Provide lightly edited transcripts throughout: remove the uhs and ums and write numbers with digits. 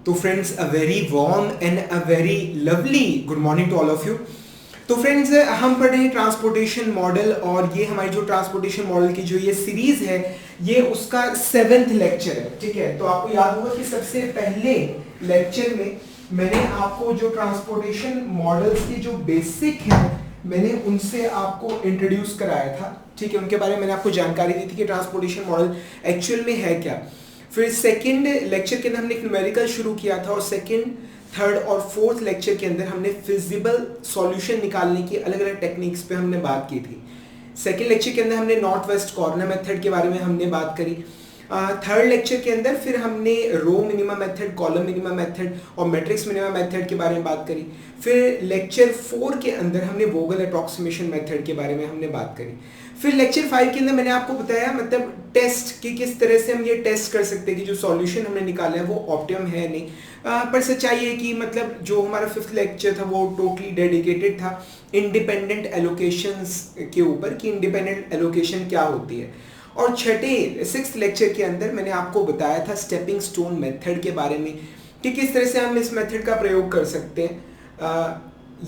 तो friends, a very warm and a very lovely good morning to all of you. तो friends, हम पढ़ रहे हैं ट्रांसपोर्टेशन मॉडल, और ये हमारी जो ट्रांसपोर्टेशन मॉडल की जो ये सीरीज है, ये उसका 7th लेक्चर है। ठीक है, तो आपको याद होगा कि सबसे पहले लेक्चर में मैंने आपको जो ट्रांसपोर्टेशन मॉडल्स के जो बेसिक हैं, मैंने उनसे आपको इंट्रोड्यूस कराया था। ठीक है, उनके बारे में मैंने आपको जानकारी दी थी कि ट्रांसपोर्टेशन मॉडल एक्चुअल में है क्या। फिर सेकंड लेक्चर के अंदर हमने एक न्यूमेरिकल शुरू किया था, और सेकंड, थर्ड और फोर्थ लेक्चर के अंदर हमने फिजिबल सॉल्यूशन निकालने की अलग अलग टेक्निक्स पे हमने बात की थी। सेकंड लेक्चर के अंदर हमने नॉर्थ वेस्ट कॉर्नर मेथड के बारे में हमने बात करी। थर्ड लेक्चर के अंदर फिर हमने row minimum method, column minimum method और मैट्रिक्स मिनिमम मेथड के बारे में बात करी। फिर लेक्चर 4 के अंदर हमने वोगल अप्रॉक्सीमेशन मेथड के बारे में हमने बात करी। फिर लेक्चर 5 के अंदर मैंने आपको बताया मतलब टेस्ट कि किस तरह से हम ये टेस्ट कर सकते हैं कि जो सॉल्यूशन हमने निकाला है वो ऑप्टिमम है नहीं। पर सच्चाई है कि मतलब जो हमारा 5th लेक्चर था वो टोटली डेडिकेटेड था इंडिपेंडेंट एलोकेशंस के ऊपर, कि इंडिपेंडेंट एलोकेशन क्या होती है। और छठे 6th लेक्चर के अंदर मैंने आपको बताया था स्टेपिंग स्टोन मेथड के बारे में, कि किस तरह से हम इस मेथड का प्रयोग कर सकते हैं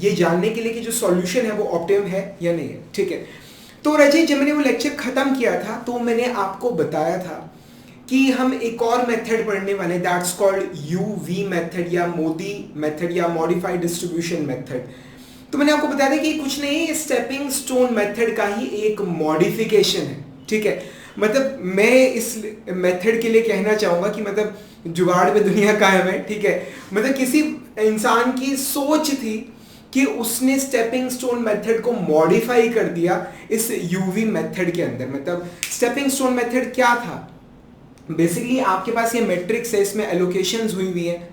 ये जानने के लिए कि जो सॉल्यूशन है वो ऑप्टिमम है या नहीं है। ठीक है, तो रजय, जब मैंने वो लेक्चर खत्म किया था तो मैंने आपको बताया था कि हम एक और मेथड पढ़ने वाले, दैट्स कॉल्ड यूवी मेथड या मोदी मेथड या मॉडिफाइड डिस्ट्रीब्यूशन मेथड। तो मैंने आपको बताया था कि कुछ नहीं, स्टेपिंग स्टोन मेथड का ही एक मॉडिफिकेशन है। ठीक है, मतलब मैं इस मेथड के लिए कहना चाहूंगा कि मतलब जुगाड़ में दुनिया कायम है। ठीक है, मतलब किसी इंसान की सोच थी कि उसने स्टेपिंग स्टोन मेथड को मॉडिफाई कर दिया इस यूवी मेथड के अंदर। मतलब स्टेपिंग स्टोन मेथड क्या था? बेसिकली आपके पास ये मैट्रिक्स है, इसमें एलोकेशंस हुई हुई है,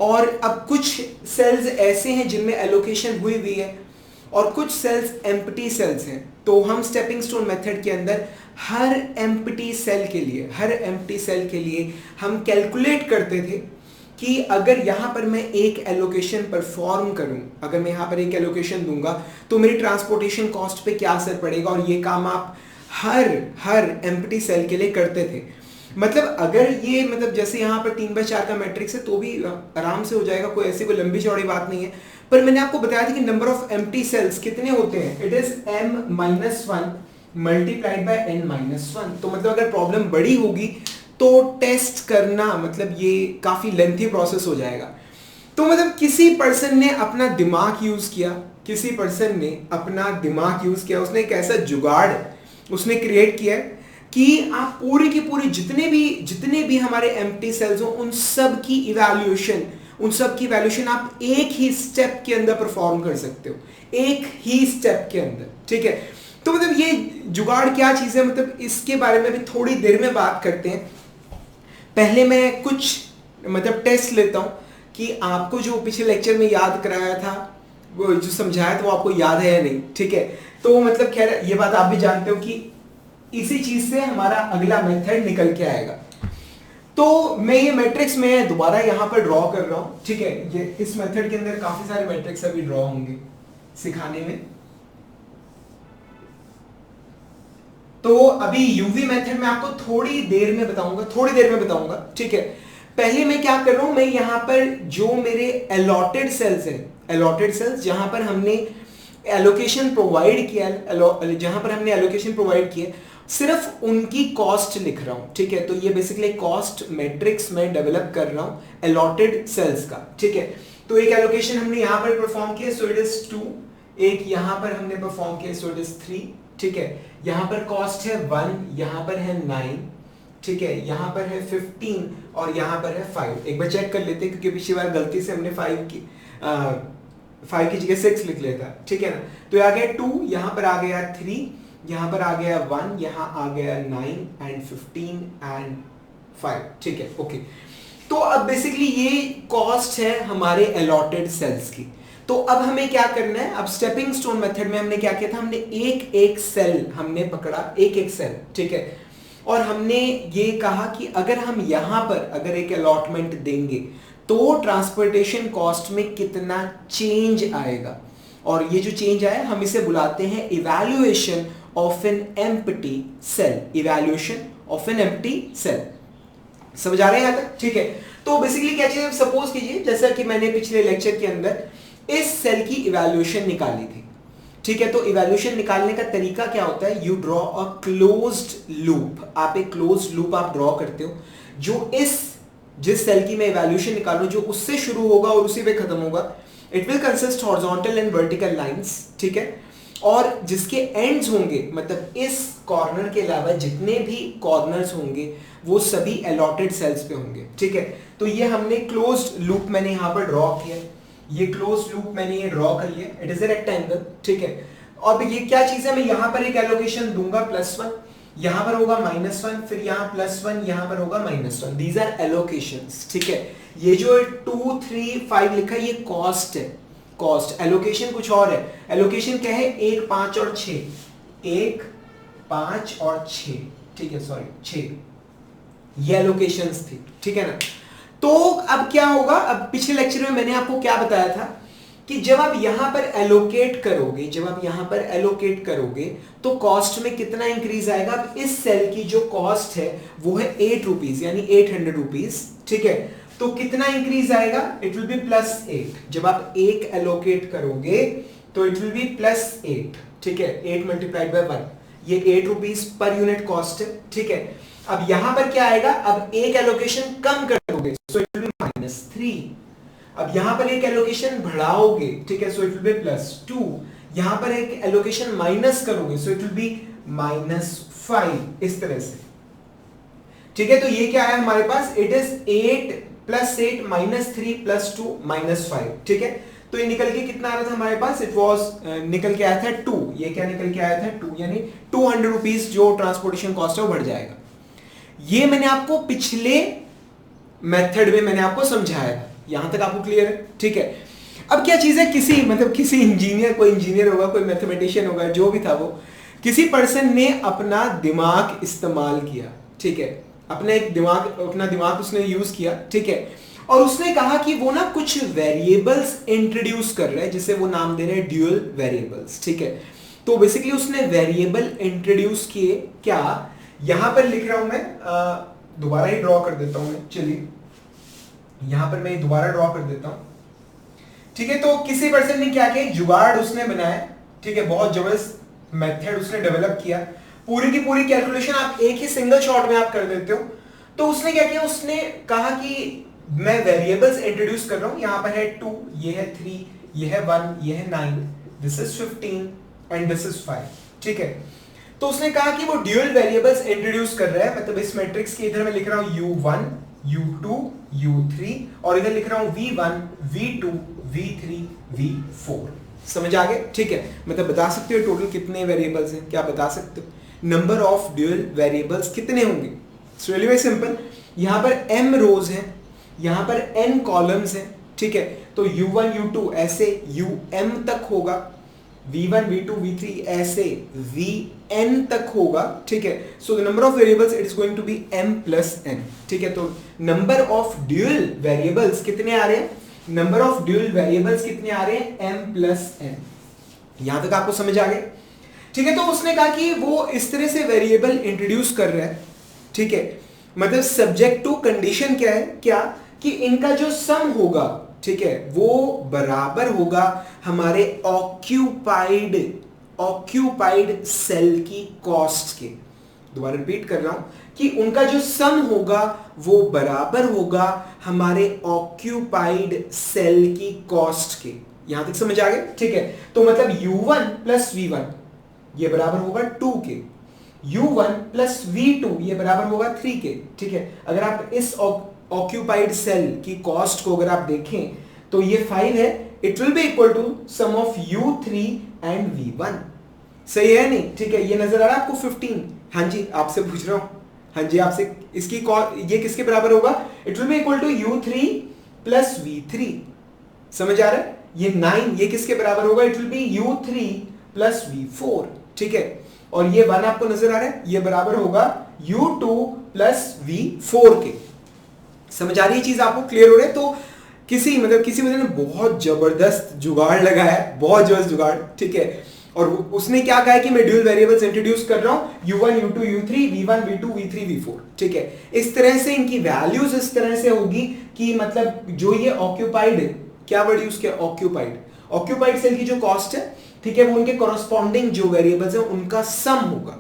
और अब कुछ सेल्स ऐसे हैं जिनमें एलोकेशन हुई हुई है और कुछ सेल्स एम्प्टी सेल्स हैं। तो हम स्टेपिंग स्टोन मेथड के अंदर हर एम्प्टी सेल के लिए हम कैलकुलेट करते थे कि अगर यहाँ पर मैं एक एलोकेशन परफॉर्म करूं, अगर मैं यहाँ पर एक एलोकेशन दूंगा तो मेरी ट्रांसपोर्टेशन कॉस्ट पे क्या असर पड़ेगा, और ये काम आप हर एम्प्टी सेल के लिए करते थे। मतलब अगर ये मतलब जैसे यहाँ पर 3/4 का मैट्रिक्स है तो भी आराम से हो जाएगा, कोई ऐसी कोई लंबी चौड़ी बात नहीं है। पर मैंने आपको बताया था कि नंबर ऑफ एम्प्टी सेल्स कितने होते हैं, it is m-1 multiplied by n-1। तो मतलब अगर प्रॉब्लम बड़ी होगी तो टेस्ट करना मतलब ये काफी लेंथी प्रोसेस हो जाएगा। तो मतलब किसी पर्सन ने अपना दिमाग यूज किया, उसने एक ऐसा जुगाड़ उसने क्रिएट किया कि आप पूरी की पूरी जितने भी हमारे एम्प्टी सेल्स हो उन सब की इवैल्यूएशन आप एक ही स्टेप के अंदर परफॉर्म कर सकते हो, एक ही स्टेप के अंदर। ठीक है, तो मतलब ये जुगाड़ क्या चीज है, मतलब इसके बारे में भी थोड़ी देर में बात करते हैं। पहले मैं कुछ मतलब टेस्ट लेता हूं कि आपको जो पिछले लेक्चर में याद कराया था, वो जो समझाया था वो आपको याद है या नहीं। ठीक है, तो मतलब खैर ये बात आप भी जानते हो कि इसी चीज से हमारा अगला मेथड निकल के आएगा। तो मैं ये मैट्रिक्स में दोबारा यहां पर ड्रॉ कर रहा हूं। ठीक है, ये इस मेथड के अंदर काफी सारे मैट्रिक्स अभी ड्रॉ होंगे सिखाने में। तो अभी यूवी मेथड में आपको थोड़ी देर में बताऊंगा। ठीक है, पहले मैं क्या कर रहा हूं, मैं यहां पर जो मेरे अलॉटेड सेल्स जहां पर हमने एलोकेशन प्रोवाइड किया, सिर्फ उनकी कॉस्ट लिख रहा हूं। ठीक है, तो ये बेसिकली कॉस्ट मैट्रिक्स में डेवलप कर रहा हूं अलॉटेड सेल्स का। ठीक है, तो एक एलोकेशन हमने यहां पर परफॉर्म किया, सो इट इज 2। एक यहां पर हमने परफॉर्म किया, सो इट इज 3। ठीक है, यहां पर कॉस्ट है 1, यहां पर है 9। ठीक है, यहां पर है 15 और यहां पर है 5। एक बार चेक कर लेते हैं क्योंकि पिछली बार गलती से हमने 5 की जगह 6 लिख लिया था। ठीक है ना, तो आ गया 2, यहां पर आ गया 3, यहां पर आ गया 1, यहां आ गया 9 एंड 15 एंड 5। ठीक है, ओके। तो अब बेसिकली ये कॉस्ट है हमारे अलॉटेड सेल्स की। तो अब हमें क्या करना है, अब स्टेपिंग स्टोन मेथड में हमने क्या किया था, हमने एक सेल हमने पकड़ा, एक सेल। ठीक है, और हमने ये कहा कि अगर हम यहां पर अगर एक अलॉटमेंट देंगे तो ट्रांसपोर्टेशन कॉस्ट में कितना चेंज आएगा, और ये जो चेंज आया हम इसे बुलाते हैं evaluation of an empty cell. समझ आ रहे हैं यहां तक? ठीक है, तो बेसिकली क्या चीज, सपोज कीजिए जैसा कि मैंने पिछले लेक्चर के अंदर इस सेल की इवैल्यूएशन निकाली थी, ठीक है। तो इवैल्यूएशन निकालने का तरीका क्या होता है, you draw a closed loop, आप एक क्लोज्ड लूप आप ड्रॉ करते हो जो जिस सेल की मैं इवैल्यूएशन निकाल रहा हूं जो उससे शुरू होगा और उसी पे खत्म होगा। It will consist horizontal and vertical lines, ठीक है, और जिसके एंड्स होंगे, मतलब इस कॉर्नर के अलावा जितने भी कॉर्नर्स होंगे वो सभी अलॉटेड सेल्स पे होंगे, ठीक है। तो ये हमने क्लोज्ड लूप मैंने यहां पर ड्रॉ किया, ये क्लोज्ड लूप मैंने ये ड्रॉ कर लिया, इट इज अ रेक्टेंगल, ठीक है। अब ये क्या चीज है, मैं यहां पर एक एलोकेशन दूंगा +1, यहां पर होगा -1, फिर यहां +1, यहां पर होगा -1, दीज आर एलोकेशंस, ठीक है। ये जो 2 3 5 लिखा है ये कॉस्ट है, कॉस्ट। एलोकेशन कुछ और है, एलोकेशन क्या है, 1 5 और 6, 1 5 और 6, ठीक है, सॉरी 6, ये एलोकेशंस थी, ठीक है ना। तो अब क्या होगा, अब पिछले लेक्चर में मैंने आपको क्या बताया था कि जब आप यहां पर एलोकेट करोगे, जब आप यहां पर एलोकेट करोगे तो कॉस्ट में कितना इंक्रीज आएगा। अब इस सेल की जो कॉस्ट है वो है 8 रुपीज, यानी 800 रुपीज, ठीक है। तो कितना इंक्रीज आएगा, इट विल बी +8। जब आप 1 एलोकेट करोगे तो इट विल बी +8, ठीक है, 8 × 1, ये 8 रुपीज पर यूनिट कॉस्ट है, ठीक है। अब यहां पर क्या आएगा, अब एक एलोकेशन कम करोगे सो इट विल बी -3, अब यहां पर एक एलोकेशन बढ़ाओगे, ठीक है, सो इट विल बी +2, यहां पर एक एलोकेशन माइनस करोगे सो इट विल बी -5, इस तरह से, ठीक है। तो ये क्या है हमारे पास, इट इज 8 + 8 -3 + 2 -5, ठीक है। तो ये निकल के कितना आ रहा था हमारे पास, इट वाज निकल के आया था 2, ये क्या निकल के आया था 2, यानी 200 रुपीज जो ट्रांसपोर्टेशन कॉस्ट है वो बढ़ जाएगा। ये मैंने आपको पिछले मेथड में मैंने आपको समझाया था, यहां तक आपको क्लियर है, ठीक है। अब क्या चीज है, किसी इंजीनियर, कोई इंजीनियर होगा, कोई मैथमेटिशियन होगा, जो भी था वो, किसी पर्सन ने अपना दिमाग इस्तेमाल किया, ठीक है, अपना दिमाग उसने यूज किया, ठीक है, और उसने कहा कि वो ना कुछ वेरिएबल्स इंट्रोड्यूस कर रहे हैं जिसे वो नाम दे रहे हैं ड्यूअल वेरिएबल्स, ठीक है। तो बेसिकली उसने वेरिएबल इंट्रोड्यूस किए, क्या, यहां पर लिख रहा हूं मैं, दोबारा ही ड्रॉ कर देता हूं मैं, चलिए यहां पर मैं दोबारा ड्रॉ कर देता हूं, ठीक है। तो किसी पर्सन ने क्या किया, जुगाड़ उसने बनाया, ठीक है, बहुत जबरदस्त मेथड उसने डेवलप किया, पूरी की पूरी कैलकुलेशन आप एक ही सिंगल शॉट में आप कर देते हो। तो उसने क्या किया, उसने कहा कि मैं वेरिएबल्स इंट्रोड्यूस कर रहा हूं, यहां पर है 2, ये है 3, ये है 1, ये है 9, this is 15 and this is 5, ठीक है। तो उसने कहा कि वो ड्यूअल वेरिएबल्स इंट्रोड्यूस कर रहा है, मतलब इस मैट्रिक्स के इधर मैं लिख रहा हूं u1 u2 u3 और इधर लिख रहा हूं v1 v2 v3 v4, समझ आ गए, ठीक है। मतलब बता सकते हो टोटल कितने वेरिएबल्स हैं, क्या बता सकते हो, नंबर ऑफ ड्यूअल वेरिएबल्स कितने होंगे। इट्स रियली वेरी सिंपल, यहां पर m रोज हैं, यहां पर n कॉलम्स हैं, ठीक है। तो u1 u2 ऐसे um तक होगा, v1 v2 v3 ऐसे vn तक होगा, ठीक है। So the number of variables it is going to be m + n, ठीक है। तो नंबर ऑफ ड्यूअल वेरिएबल्स कितने आ रहे हैं, नंबर ऑफ ड्यूअल वेरिएबल्स कितने आ रहे हैं, m + n, यहां तक आपको समझ आ गया, ठीक है। तो उसने कहा कि वो इस तरह से वेरिएबल इंट्रोड्यूस कर रहा है, ठीक है, मतलब सब्जेक्ट टू कंडीशन क्या है, क्या कि इनका जो सम होगा, ठीक है, वो बराबर होगा हमारे ऑक्यूपाइड सेल की कॉस्ट के। दोबारा रिपीट कर रहा हूं कि उनका जो सम होगा वो बराबर होगा हमारे ऑक्यूपाइड सेल की कॉस्ट के। यहां तक समझ आ गया, ठीक है। तो मतलब u1 + v1 ये बराबर होगा 2 के, u1 + v2 ये बराबर होगा 3 के, ठीक है। अगर आप इस ऑक्यूपाइड सेल की कॉस्ट को अगर आप देखें तो ये 5 है, it will be equal to sum of u3 and v1, सही है नहीं, ठीक है। ये नजर आ रहा है आपको 15, हाँ जी आपसे पूछ रहा हूं, हाँ जी आपसे, इसकी ये किसके बराबर होगा, it will be equal to u3 + v3, समझ आ रहा है। ये 9 ये किसके बराबर होगा, it will B u3 + v4, ठीक है। और ये 1 आपको नजर आ रहा है, ये बराबर होगा u2 + v4 के, समझ आ रही है चीज आपको, क्लियर हो रहा है। तो किसी बंदे ने बहुत जबरदस्त जुगाड़ लगाया है, बहुत जबरदस्त जुगाड़, ठीक है। और उसने क्या कहा है कि मैं ड्यूल वेरिएबल्स इंट्रोड्यूस कर रहा हूं u1 u2 u3 v1 v2 v3 v4, ठीक है। इस तरह से इनकी वैल्यूज इस तरह से होगी कि मतलब जो ये ऑक्यूपाइड, क्या वर्ड यूज किया, ऑक्यूपाइड सेल की जो कॉस्ट है, ठीक है, वो उनके कॉरस्पॉन्डिंग जो वेरिएबल्स है उनका सम होगा।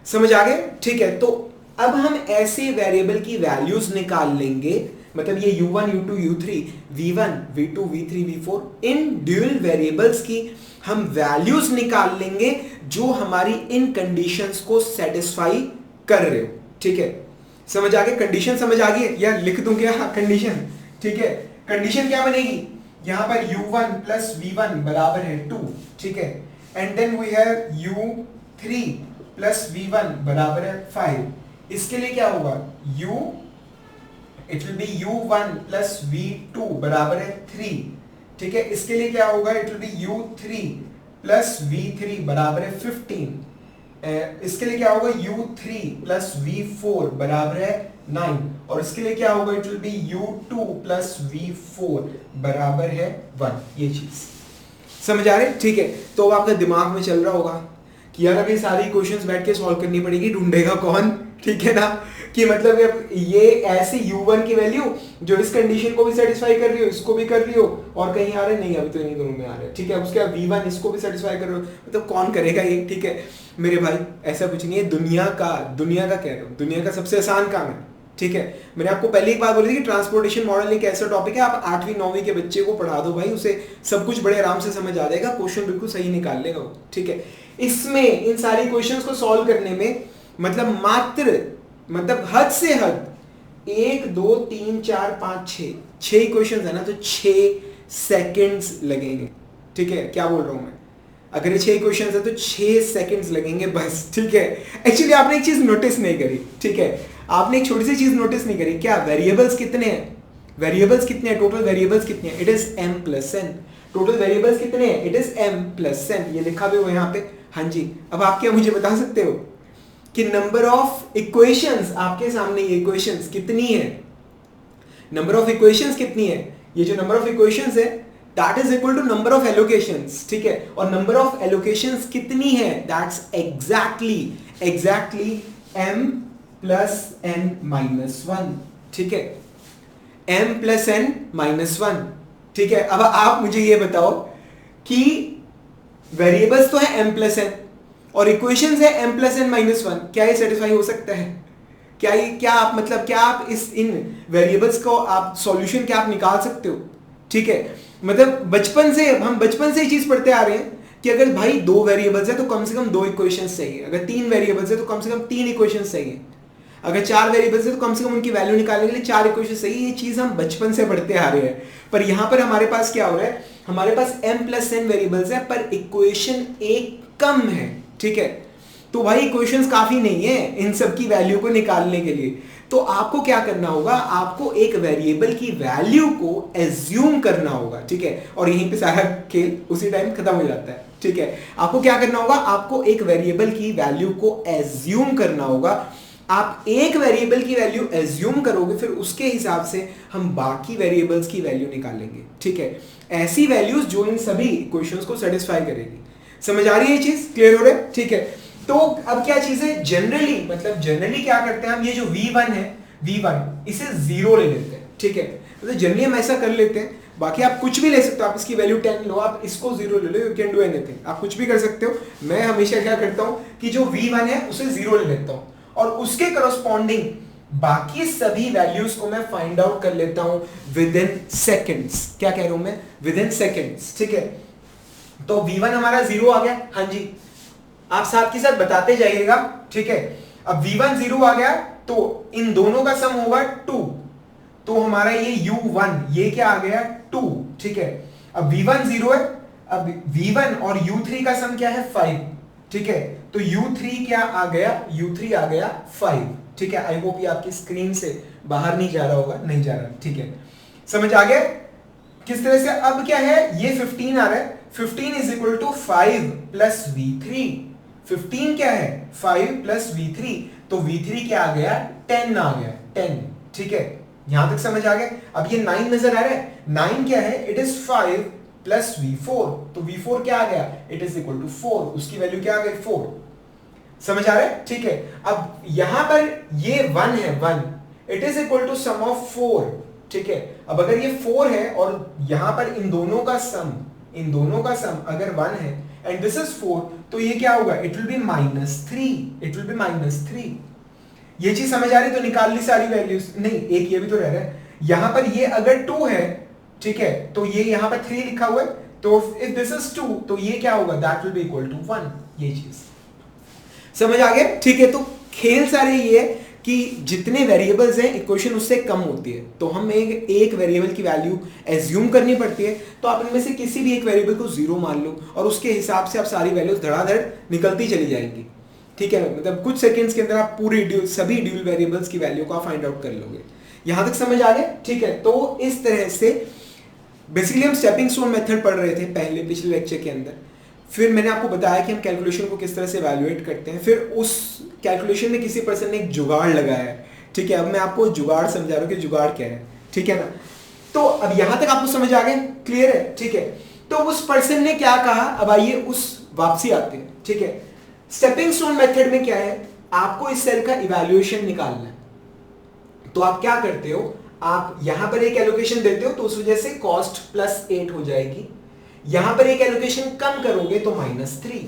समझ आ गए, ठीक है। तो अब हम ऐसे वेरिएबल की वैल्यूज निकाल लेंगे, मतलब ये u1 u2 u3 v1 v2 v3 v4 इन ड्यूल वेरिएबल्स की हम वैल्यूज निकाल लेंगे जो हमारी इन कंडीशंस को सेटिस्फाई कर रहे हो, ठीक है। समझ आ गए, कंडीशन समझ आ गई, या लिख दूं क्या कंडीशन, ठीक है। कंडीशन क्या बनेगी, यहां पर u1 प्लस v1 बराबर है 2, ठीक है, and then we have u3 plus v1 बराबर है 5। इसके लिए क्या होगा, it will B u1 plus v2 बराबर है 3, ठीक है। इसके लिए क्या होगा, it will B u3 plus v3 बराबर है 15। इसके लिए क्या होगा, u3 प्लस v4 बराबर है 9, और इसके लिए क्या होगा, it will B u2 plus v4 बराबर है 1। ये चीज समझ आ रहे, ठीक है। तो आपका दिमाग में चल रहा होगा कि यार अभी सारी क्वेश्चंस बैठ के सॉल्व करनी पड़ेगी, ढूंढेगा कौन, ठीक है ना, कि मतलब ये ऐसी u1 की वैल्यू जो इस कंडीशन को भी सेटिस्फाई कर रही हो, इसको भी कर रही हो, और कहीं आ रहे नहीं, अभी तो इन्हीं दोनों में आ रहे हैं, ठीक है। उसके बाद v1 इसको भी सेटिस्फाई कर रहे हो, मतलब कौन करेगा ये, ठीक है मेरे भाई। ऐसा कुछ नहीं है, दुनिया का कह रहे हो, दुनिया का सबसे आसान काम है, ठीक है। मैंने आपको पहले एक बात बोली थी कि ट्रांसपोर्टेशन मॉडल एक ऐसा टॉपिक है, आप 8वीं 9वीं के बच्चे को पढ़ा दो भाई, उसे सब कुछ बड़े आराम से समझ आ जाएगा, क्वेश्चन बिल्कुल सही निकाल लेगा वो, ठीक है। इसमें इन सारी क्वेश्चंस को सॉल्व करने में मतलब हद से हद 1 2 3 4 5 6 इक्वेशंस है ना, तो 6 सेकंड्स लगेंगे, ठीक है। क्या बोल रहा हूं मैं, अगर ये 6 इक्वेशंस है तो 6 सेकंड्स लगेंगे बस, ठीक है। एक्चुअली आपने एक चीज नोटिस नहीं करी, ठीक है, आपने एक छोटी सी चीज नोटिस नहीं करी, क्या वेरिएबल्स कितने हैं, टोटल वेरिएबल्स कितने हैं, it is m plus n। Total variables कितने हैं, it is m plus n, ये लिखा भी हुआ यहाँ पे, हाँ जी। अब आप क्या मुझे बता सकते हो कि नंबर ऑफ इक्वेशंस, आपके सामने ये इक्वेशंस कितनी है, नंबर ऑफ इक्वेशंस कितनी है, ये जो नंबर ऑफ इक्वेशंस है that is equal to number of allocations, ठीक है। और नंबर ऑफ एलोकेशंस कितनी है, that's exactly m plus n minus 1, ठीक है, m प्लस n माइनस 1, ठीक है। अब आप मुझे ये बताओ कि वेरिएबल्स तो है m प्लस n और इक्वेशंस है m प्लस n माइनस 1, क्या ये सेटिस्फाई हो सकता है, क्या आप इन वेरिएबल्स को आप सॉल्यूशन क्या आप निकाल सकते हो, ठीक है। मतलब हम बचपन से ही चीज पढ़ते आ रहे हैं कि अगर भाई 2 वेरिएबल्स है तो कम से कम 2 इक्वेशंस चाहिए, अगर 3 वेरिएबल्स है तो कम से कम 3 इक्वेशंस चाहिए, अगर 4 वेरिएबल्स है तो कम से कम उनकी वैल्यू निकालने के लिए 4 इक्वेशंस चाहिए। ये चीज हम बचपन से पढ़ते आ रहे हैं, पर यहां पर हमारे पास क्या हो रहा है, हमारे पास m प्लस n वेरिएबल्स है पर इक्वेशन एक कम है, ठीक है। तो भाई इक्वेशंस काफी नहीं है इन सब की वैल्यू को निकालने के लिए, तो आपको क्या करना होगा, आपको एक वेरिएबल की वैल्यू को एज्यूम करना होगा, ठीक है। और यहीं पे सारा खेल उसी टाइम खत्म हो जाता है, ठीक है। आपको क्या करना होगा, आपको एक वेरिएबल की वैल्यू को एज्यूम करना होगा। आप एक वेरिएबल की वैल्यू एज्यूम करोगे, फिर उसके हिसाब से हम बाकी वेरिएबल्स की वैल्यू निकालेंगे, ठीक है। ऐसी वैल्यूज जो इन सभी इक्वेशंस को सेटिस्फाई करेगी। समझ आ रही है ये चीज, क्लियर हो रहा है, ठीक है। तो अब क्या चीज है, जनरली क्या करते हैं हम, ये जो v1 है, v1 इसे 0 ले लेते हैं, ठीक है। तो जनरली हम ऐसा कर लेते हैं, बाकी आप कुछ भी ले सकते हो, आप इसकी वैल्यू 10 लो, आप इसको 0 ले लो, यू कैन डू एनीथिंग, आप कुछ भी कर सकते हो। मैं हमेशा क्या करता हूं कि जो v1 है उसे 0 ले लेता हूं और उसके करस्पॉन्डिंग बाकी सभी वैल्यूज को मैं फाइंड आउट कर लेता हूं विद इन सेकेंड्स। क्या कह रहा हूं मैं, विद इन सेकेंड्स, ठीक है। तो v1 हमारा 0 आ गया, हाँ जी, आप साथ के साथ बताते जाइएगा, ठीक है। अब v1 0 आ गया तो इन दोनों का सम होगा 2, तो हमारा ये u1 ये क्या आ गया 2, ठीक है। अब v1 0 है, अब v1 और u3 का सम क्या है 5, ठीक है। तो u3 क्या आ गया, u3 आ गया 5, ठीक है। आई होप ये आपकी स्क्रीन से बाहर नहीं जा रहा होगा, नहीं जा रहा, ठीक है। समझ आ गया किस तरह से। अब क्या है, ये 15 आ रहा है, 15 is equal to 5 plus v3, 15 क्या है 5 प्लस v3, तो v3 क्या आ गया 10 आ गया 10, ठीक है। यहां तक समझ आ गया। अब ये 9 नजर आ रहा है, 9 क्या है, इट इज 5 प्लस V4, तो V4 क्या आ गया, इट इज इक्वल टू 4, उसकी वैल्यू क्या आ गई 4। समझ आ रहा है, ठीक है। अब यहां पर ये 1 है, 1, it is equal to sum of 4, ठीक है। अब अगर ये 4 है और यहां पर इन दोनों का सम अगर 1 है एंड दिस इज 4, तो ये क्या होगा, इट विल बी -3, ये चीज समझ आ रही, तो निकाल ली सारी वैल्यूज, नहीं एक ये भी तो रह रहा है, यहां पर ये अगर 2 है, ठीक है, तो ये यहां पर 3 लिखा हुआ है, तो इफ दिस इज 2, तो ये क्या होगा, that will be equal to 1, ये चीज समझ आ गया, ठीक है। तो खेल सारे ये है कि जितने वेरिएबल्स हैं इक्वेशन उससे कम होती है, तो हम एक वेरिएबल की वैल्यू एज्यूम करनी पड़ती है, तो आप इनमें से किसी भी एक वेरिएबल को 0 मान लो और उसके हिसाब से आप सारी वैल्यूज धड़ाधड़ निकलती चली जाएंगी, ठीक है। मतलब कुछ सेकंड्स के अंदर आप पूरे सभी ड्यूल वेरिएबल्स की वैल्यू को आप फाइंड आउट कर लोगे। यहां तक समझ आ गया, ठीक है। तो इस तरह से बेसिकली हम स्टेपिंग स्टोन मेथड पढ़ रहे थे पिछले लेक्चर के अंदर, फिर मैंने आपको बताया कि हम कैलकुलेशन को किस तरह से इवैल्यूएट करते हैं, फिर उस कैलकुलेशन में किसी पर्सन ने एक जुगाड़ लगाया है, ठीक है। अब मैं आपको जुगाड़ समझा रहा हूं कि जुगाड़ क्या है, ठीक है ना। तो अब यहां तक आपको समझ आ गया, क्लियर है, ठीक है। तो उस पर्सन ने क्या कहा, अब आइए उस वापसी आते हैं, ठीक है। स्टेपिंग स्टोन मेथड में क्या है, आपको इस सेल का इवैल्यूएशन निकालना है, तो आप क्या करते हो, आप यहां पर एक एलोकेशन देते हो, तो उस वजह से कॉस्ट +8 हो जाएगी, यहां पर एक एलोकेशन कम करोगे तो -3,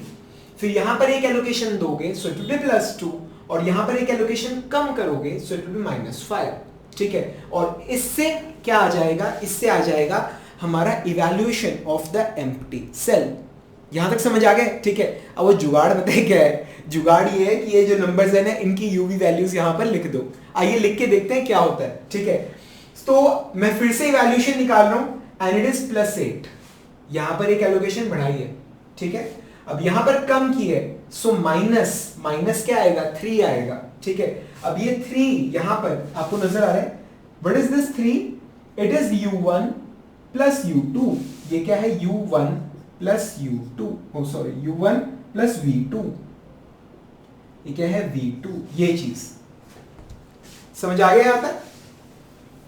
फिर यहां पर एक एलोकेशन दोगे सो इट विल बी +2, और यहां पर एक एलोकेशन कम करोगे सो इट विल बी -5, ठीक है। और इससे क्या आ जाएगा, इससे आ जाएगा हमारा evaluation of the empty cell. यहां तक समझ आ गए, ठीक है। अब वो जुगाड़ बताइए क्या है, जुगाड़ ये है कि ये जो नंबर्स है ना, इनकी यूवी वैल्यूज यहां पर लिख दो, आइए लिख के देखते हैं क्या होता है, ठीक है। तो मैं फिर से इवैल्यूएशन निकाल रहा हूं एंड इट इज +8, यहां पर एक एलोकेशन बढ़ाई है, ठीक है। अब यहां पर कम की है, सो माइनस क्या आएगा, 3 आएगा, ठीक है। अब ये 3 यहां पर आपको नजर आ रहा है, what is this 3, it is u1 plus u2, ये क्या है, u1 प्लस u2, ओ सॉरी u1 प्लस v2, ये क्या है v2, ये चीज समझ आ गया यहां तक,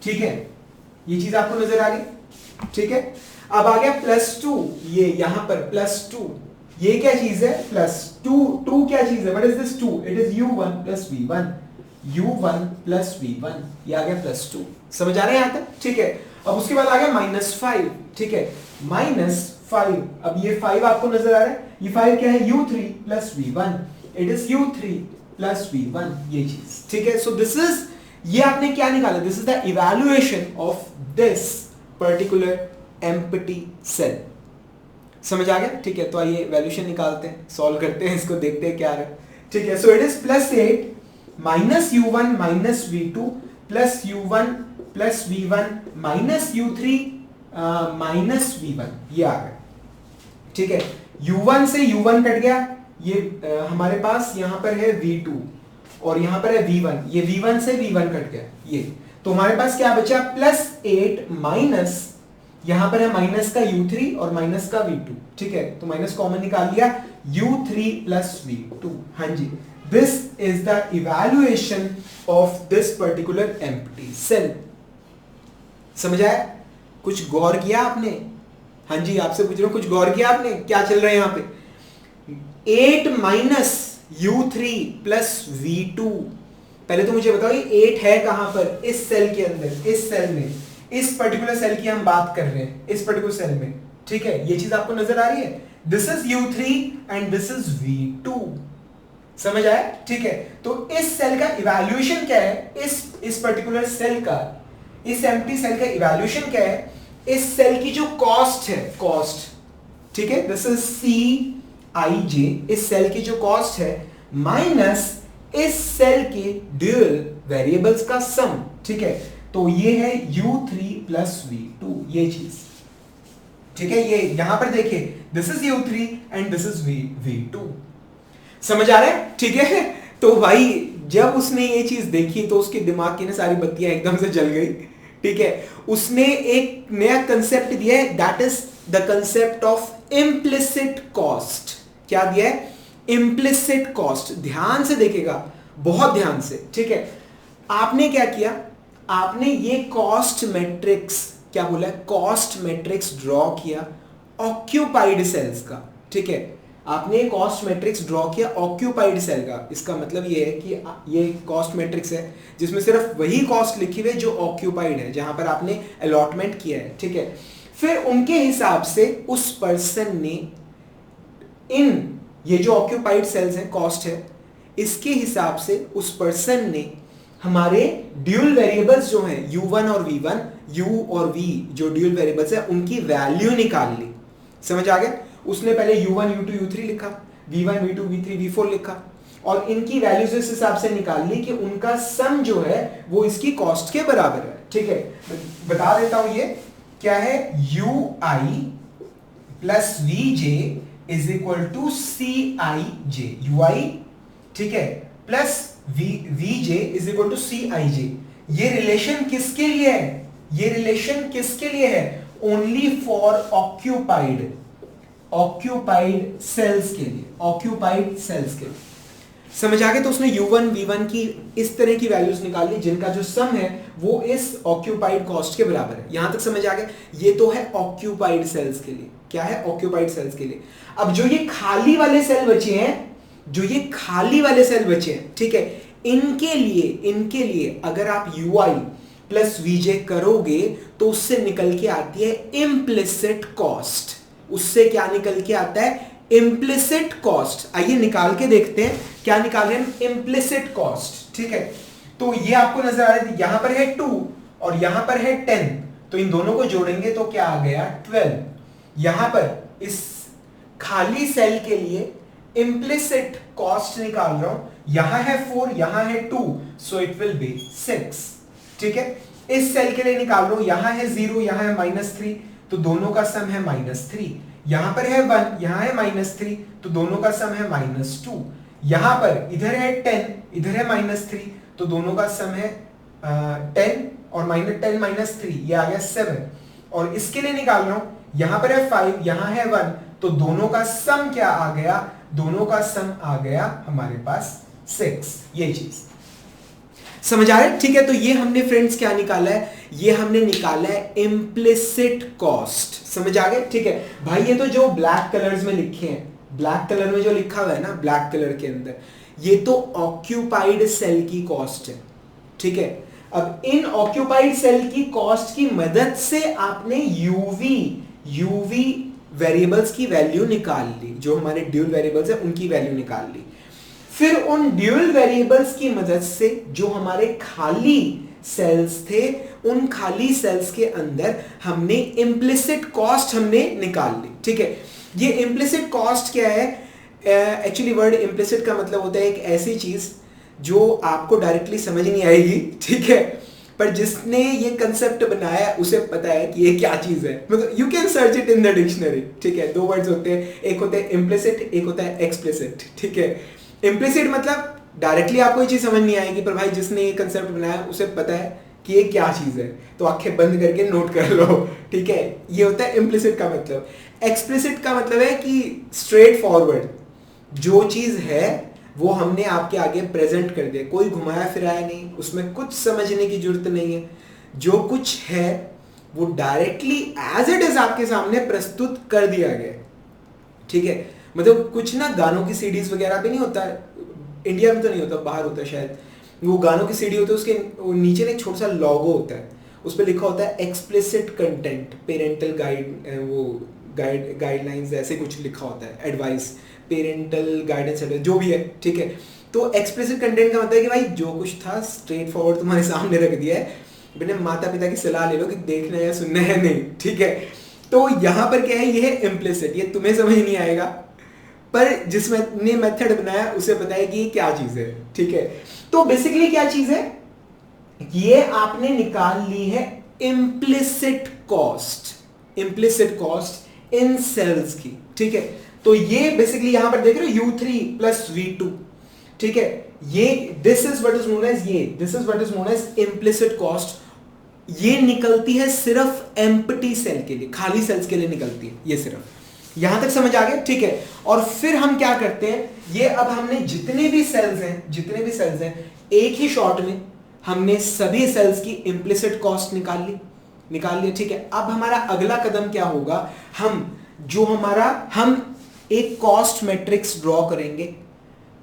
ठीक है। ये चीज आपको नजर आ गई, ठीक है। अब आ गया +2, ये यहां पर +2, ये क्या चीज है, +2 क्या चीज है, what is this 2, it is u1 plus v1, u1 plus v1, ये आ गया +2, समझ आ रहा है यहां तक, ठीक है। अब उसके बाद आ गया -5, ठीक है, -5, अब ये 5 आपको नजर आ रहा है, ये 5 क्या है, u3 plus v1, it is u3 plus v1, ये चीज, ठीक है। सो दिस इज, ये आपने क्या निकाला, this is the evaluation of this particular empty cell, समझ आ गया, ठीक है। तो आइए वैल्यूएशन निकालते हैं, सॉल्व करते हैं इसको, देखते हैं क्या है, ठीक है। So it is +8 minus u1 minus v2 plus u1 plus v1 minus u3 minus v1, ये आ गया, ठीक है। u1 से u1 कट गया, ये हमारे पास यहां पर है v2 और यहां पर है v1, ये v1 से v1 कट गया, ये तो हमारे पास क्या बचा, +8 माइनस, यहां पर है माइनस का u3 और माइनस का v2, ठीक है। तो माइनस कॉमन निकाल लिया, u3 प्लस v2, हाँ जी, this is the evaluation of this particular empty cell. समझ आया, कुछ गौर किया आपने, हाँ जी, आपसे पूछ रहा हूं, कुछ गौर किया आपने, क्या चल रहा है यहां पे, 8 माइनस u3 प्लस v2, पहले तो मुझे बताओ ये 8 है कहां पर, इस सेल के अंदर, इस सेल में, इस पर्टिकुलर सेल की हम बात कर रहे हैं, इस पर्टिकुलर सेल में, ठीक है। ये चीज आपको नजर आ रही है, this is u3 and this is v2, समझ आया, ठीक है। तो इस सेल का इवैल्यूएशन क्या है, इस पर्टिकुलर सेल का, इस एम्प्टी सेल का इवैल्यूएशन क्या है, इस सेल की जो कॉस्ट है, कॉस्ट, ठीक है, दिस इज Cij, इस सेल की जो कॉस्ट है माइनस इस सेल के ड्यूल वेरिएबल्स का सम, ठीक है। तो ये है u3 प्लस v2, ये चीज, ठीक है। ये यहां पर देखिए, this is u3 and this is v2, समझ आ रहा है, ठीक है। तो भाई जब उसने ये चीज देखी तो उसके दिमाग की ना सारी बत्तियां एकदम से जल गई, ठीक है। उसने एक नया कंसेप्ट दिया है, that is the concept of implicit cost. क्या दिया है, इम्प्लिसिट कॉस्ट, ध्यान से देखिएगा, बहुत ध्यान से, ठीक है। आपने क्या किया, आपने ये कॉस्ट मैट्रिक्स, क्या बोला है, कॉस्ट मैट्रिक्स ड्रॉ किया ऑक्यूपाइड सेल्स का। ठीक है, आपने कॉस्ट मैट्रिक्स ड्रॉ किया ऑक्यूपाइड सेल का, इसका मतलब ये है कि ये कॉस्ट मैट्रिक्स है जिसमें सिर्फ वही कॉस्ट लिखी हुई है जो ऑक्यूपाइड है, जहां पर आपने अलॉटमेंट किया है। ठीक है, फिर उनके हिसाब से उस पर्सन ने इन ये जो ऑक्यूपाइड सेल्स हैं कॉस्ट है, इसके हिसाब से उस पर्सन ने हमारे ड्यूल वेरिएबल्स जो हैं u1 और v1, u और v जो ड्यूल वेरिएबल्स है उनकी वैल्यू निकाल ली। समझ आ गया? उसने पहले u1 u2 u3 लिखा, v1 v2 v3 v4 लिखा और इनकी वैल्यूज इस हिसाब से निकाल ली कि उनका सम जो है वो इसकी कॉस्ट के बराबर है। ठीक है, बता देता हूं ये क्या है, ui plus vj is equal to cij, ui ठीक है plus vj is equal to cij। ये रिलेशन किसके लिए है? ये रिलेशन किसके लिए है? ओनली फॉर ऑक्यूपाइड सेल्स के लिए, ऑक्यूपाइड सेल्स के लिए। समझ आ गया? तो उसने u1 v1 की इस तरह की वैल्यूज निकाल ली जिनका जो सम है वो इस ऑक्यूपाइड कॉस्ट के बराबर है। यहां तक समझ आ गया? ये तो है ऑक्यूपाइड सेल्स के लिए। क्या है? ऑक्यूपाइड सेल्स के लिए। अब जो ये खाली वाले सेल बचे हैं, जो ये खाली वाले सेल बचे हैं, ठीक है, इनके लिए अगर आप ui प्लस vj करोगे तो उससे निकल के आती है इम्प्लिसिट कॉस्ट। उससे क्या निकल के आता है? Implicit cost. आइए निकाल के देखते हैं क्या निकाल रहे हैं, इम्प्लिसिट कॉस्ट। ठीक है, तो ये आपको नजर आ रहा है, यहां पर है 2 और यहां पर है 10, तो इन दोनों को जोड़ेंगे तो क्या आ गया 12। यहां पर इस खाली सेल के लिए इम्प्लिसिट कॉस्ट निकाल रहा हूं, यहां है 4 यहां है 2, सो इट विल बी 6। ठीक है, इस सेल के लिए निकाल रहा हूं, यहां है 0 यहां है -3, तो दोनों का सम है -3। यहां पर है 1 यहां है -3, तो दोनों का सम है -2। यहां पर इधर है 10 इधर है -3, तो दोनों का सम है 10 और -10 -3 ये आ गया 7। और इसके लिए निकाल रहा हूं, यहां पर है 5 यहां है 1, तो दोनों का सम क्या आ गया? दोनों का सम आ गया हमारे पास 6। ये चीज समझ आ रहा है? ठीक है, तो ये हमने फ्रेंड्स क्या निकाला है? ये हमने निकाला है इम्प्लिसिट कॉस्ट। समझ आ गया? ठीक है भाई, ये तो जो ब्लैक कलर्स में लिखे हैं, ब्लैक कलर में जो लिखा हुआ है ना, ब्लैक कलर के अंदर, ये तो ऑक्यूपाइड सेल की कॉस्ट है। ठीक है, अब इन ऑक्यूपाइड सेल की कॉस्ट की मदद से आपने यूवी वेरिएबल्स की वैल्यू निकाल ली, जो हमारे ड्यूल वेरिएबल्स है उनकी वैल्यू निकाल ली। फिर उन ड्यूल वेरिएबल्स की मदद से जो हमारे खाली सेल्स थे, उन खाली सेल्स के अंदर हमने इम्प्लिसिट कॉस्ट हमने निकाल ली। ठीक है, ये इम्प्लिसिट कॉस्ट क्या है? एक्चुअली वर्ड इम्प्लिसिट का मतलब होता है एक ऐसी चीज जो आपको डायरेक्टली समझ नहीं आएगी, ठीक है, पर जिसने ये कंसेप्ट बनाया उसे पता है कि ये क्या चीज है। मतलब you can search it in the dictionary. ठीक है, दो वर्ड्स होते हैं, एक होता है इम्प्लिसिट, एक होता है एक्सप्लिसिट। ठीक है, इम्प्लिसिट मतलब डायरेक्टली आपको ये चीज समझ नहीं आएगी, पर भाई जिसने ये कंसेप्ट बनाया उसे पता है कि ये क्या चीज है, तो आंखें बंद करके नोट कर लो। ठीक है, ये होता है इम्प्लिसिट का मतलब। एक्सप्लिसिट का मतलब है कि स्ट्रेट फॉरवर्ड, जो चीज है वो हमने आपके आगे प्रेजेंट कर दिया, कोई घुमाया फिराया नहीं, उसमें कुछ समझने की जरूरत नहीं है, जो कुछ है वो डायरेक्टली एज इट इज आपके सामने प्रस्तुत कर दिया गया। ठीक है, मतलब कुछ ना गानों की सीडीज वगैरह भी नहीं होता है, इंडिया में तो नहीं होता, बाहर होता है शायद, वो गानों की सीडी होती है, उसके नीचे ना एक छोटा सा लोगो होता है, उस पर लिखा होता है एक्सप्लिसिट कंटेंट, पेरेंटल गाइड, वो गाइडलाइंस ऐसे कुछ लिखा होता है, एडवाइस, पेरेंटल गाइडेंस, जो भी है। ठीक है, तो एक्सप्लिसिट कंटेंट का मतलब है कि भाई जो कुछ था स्ट्रेट फॉरवर्ड तुम्हारे सामने रख दिया है, बिना माता पिता की सलाह ले लो कि देखना है या सुनना है नहीं। ठीक है, तो यहाँ पर क्या है, ये है इम्प्लिसिट, ये तुम्हें समझ नहीं आएगा, पर जिसने मेथड बनाया उसे पता है कि ये क्या चीज है। ठीक है, तो बेसिकली क्या चीज है, ये आपने निकाल ली है implicit cost, implicit cost in cells की। ठीक है, तो ये बेसिकली यहां पर देख रहे हो u3 प्लस v2। ठीक है, ये this is what is known as, this is what is known as implicit cost. ये निकलती है सिर्फ एम्प्टी सेल के लिए, खाली सेल्स के लिए निकलती है, ये सिर्फ। यहां तक समझ आ गया? ठीक है, और फिर हम क्या करते हैं, ये अब हमने जितने भी सेल्स हैं एक ही शॉट में हमने सभी सेल्स की इम्प्लिसिट कॉस्ट निकाल ली। ठीक है, अब हमारा अगला कदम क्या होगा, हम जो हमारा हम एक कॉस्ट मैट्रिक्स ड्रॉ करेंगे।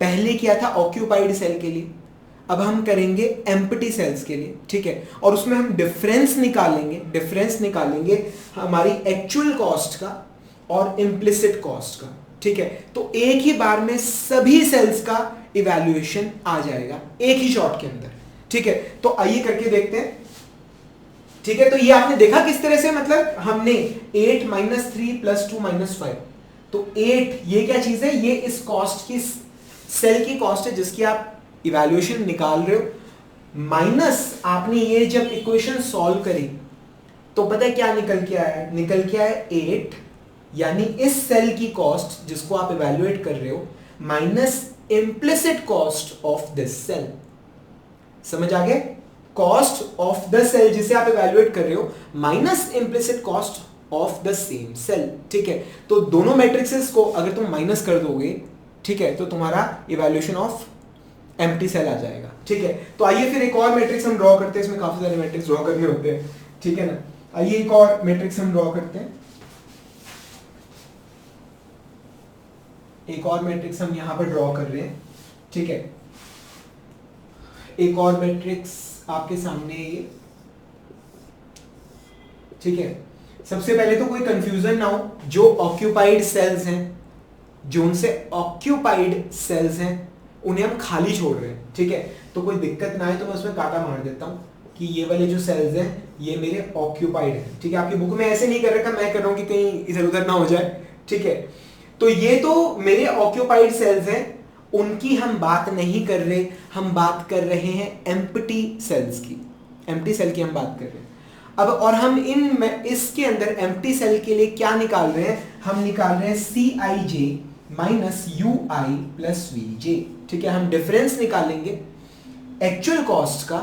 पहले किया था ऑक्यूपाइड सेल के लिए, अब हम करेंगे एम्प्टी सेल्स के लिए, ठीक है। और उसमें हम डिफरेंस निकालेंगे हमारी एक्चुअल कॉस्ट का और इम्प्लिसिट कॉस्ट का, ठीक है। तो एक ही बार में सभी सेल्स का इवैल्यूएशन आ जाएगा एक ही शॉट के अंदर, ठीक है। तो आइए करके देखते हैं, ठीक है। तो ये आपने देखा किस तरह से, मतलब हमने 8 - 3 + 2 - 5, तो 8 ये क्या चीज है, ये इस कॉस्ट की सेल की कॉस्ट है जिसकी आप इवैल्यूएशन निकाल रहे हो, माइनस आपने ये जब इक्वेशन सॉल्व करी तो पता है क्या निकल के आया 8, यानी इस सेल की कॉस्ट जिसको आप इवैल्यूएट कर रहे हो minus implicit cost of this cell. समझ आ गया, कॉस्ट ऑफ द सेल जिसे आप इवैल्यूएट कर रहे हो minus implicit cost of the same cell, ठीक है। तो दोनों मैट्रिक्सेस को अगर तुम माइनस कर दोगे, ठीक है, तो तुम्हारा इवैल्यूएशन ऑफ एम्प्टी सेल आ जाएगा, ठीक है। तो आइए फिर एक और मैट्रिक्स हम ड्रॉ करते हैं, इसमें काफी सारे मैट्रिक्स ड्रॉ करने होते हैं, ठीक है ना। आइए एक और मैट्रिक्स हम ड्रॉ करते हैं, एक और मैट्रिक्स हम यहां पर ड्रॉ कर रहे हैं, ठीक है। एक और मैट्रिक्स आपके सामने ये, ठीक है। सबसे पहले तो कोई कंफ्यूजन ना हो, जो ऑक्यूपाइड सेल्स हैं, जो उनसे ऑक्यूपाइड सेल्स हैं उन्हें हम खाली छोड़ रहे हैं, ठीक है। तो कोई दिक्कत ना है तो मैं उसमें काटा मार देता हूं कि ये वाले जो सेल्स हैं ये मेरे ऑक्यूपाइड हैं, ठीक है। आपकी बुक में ऐसे नहीं कर रखा, मैं कर रहा हूं कि कहीं इधर उधर ना हो जाए, ठीक है। तो ये तो मेरे ऑक्यूपाइड सेल्स हैं, उनकी हम बात नहीं कर रहे, हम बात कर रहे हैं एम्प्टी सेल्स की, एम्प्टी सेल की हम बात कर रहे हैं अब। और हम इसके अंदर एम्प्टी सेल के लिए क्या निकाल रहे हैं, हम निकाल रहे हैं Cij minus Ui plus Vj, ठीक है। हम डिफरेंस निकालेंगे एक्चुअल कॉस्ट का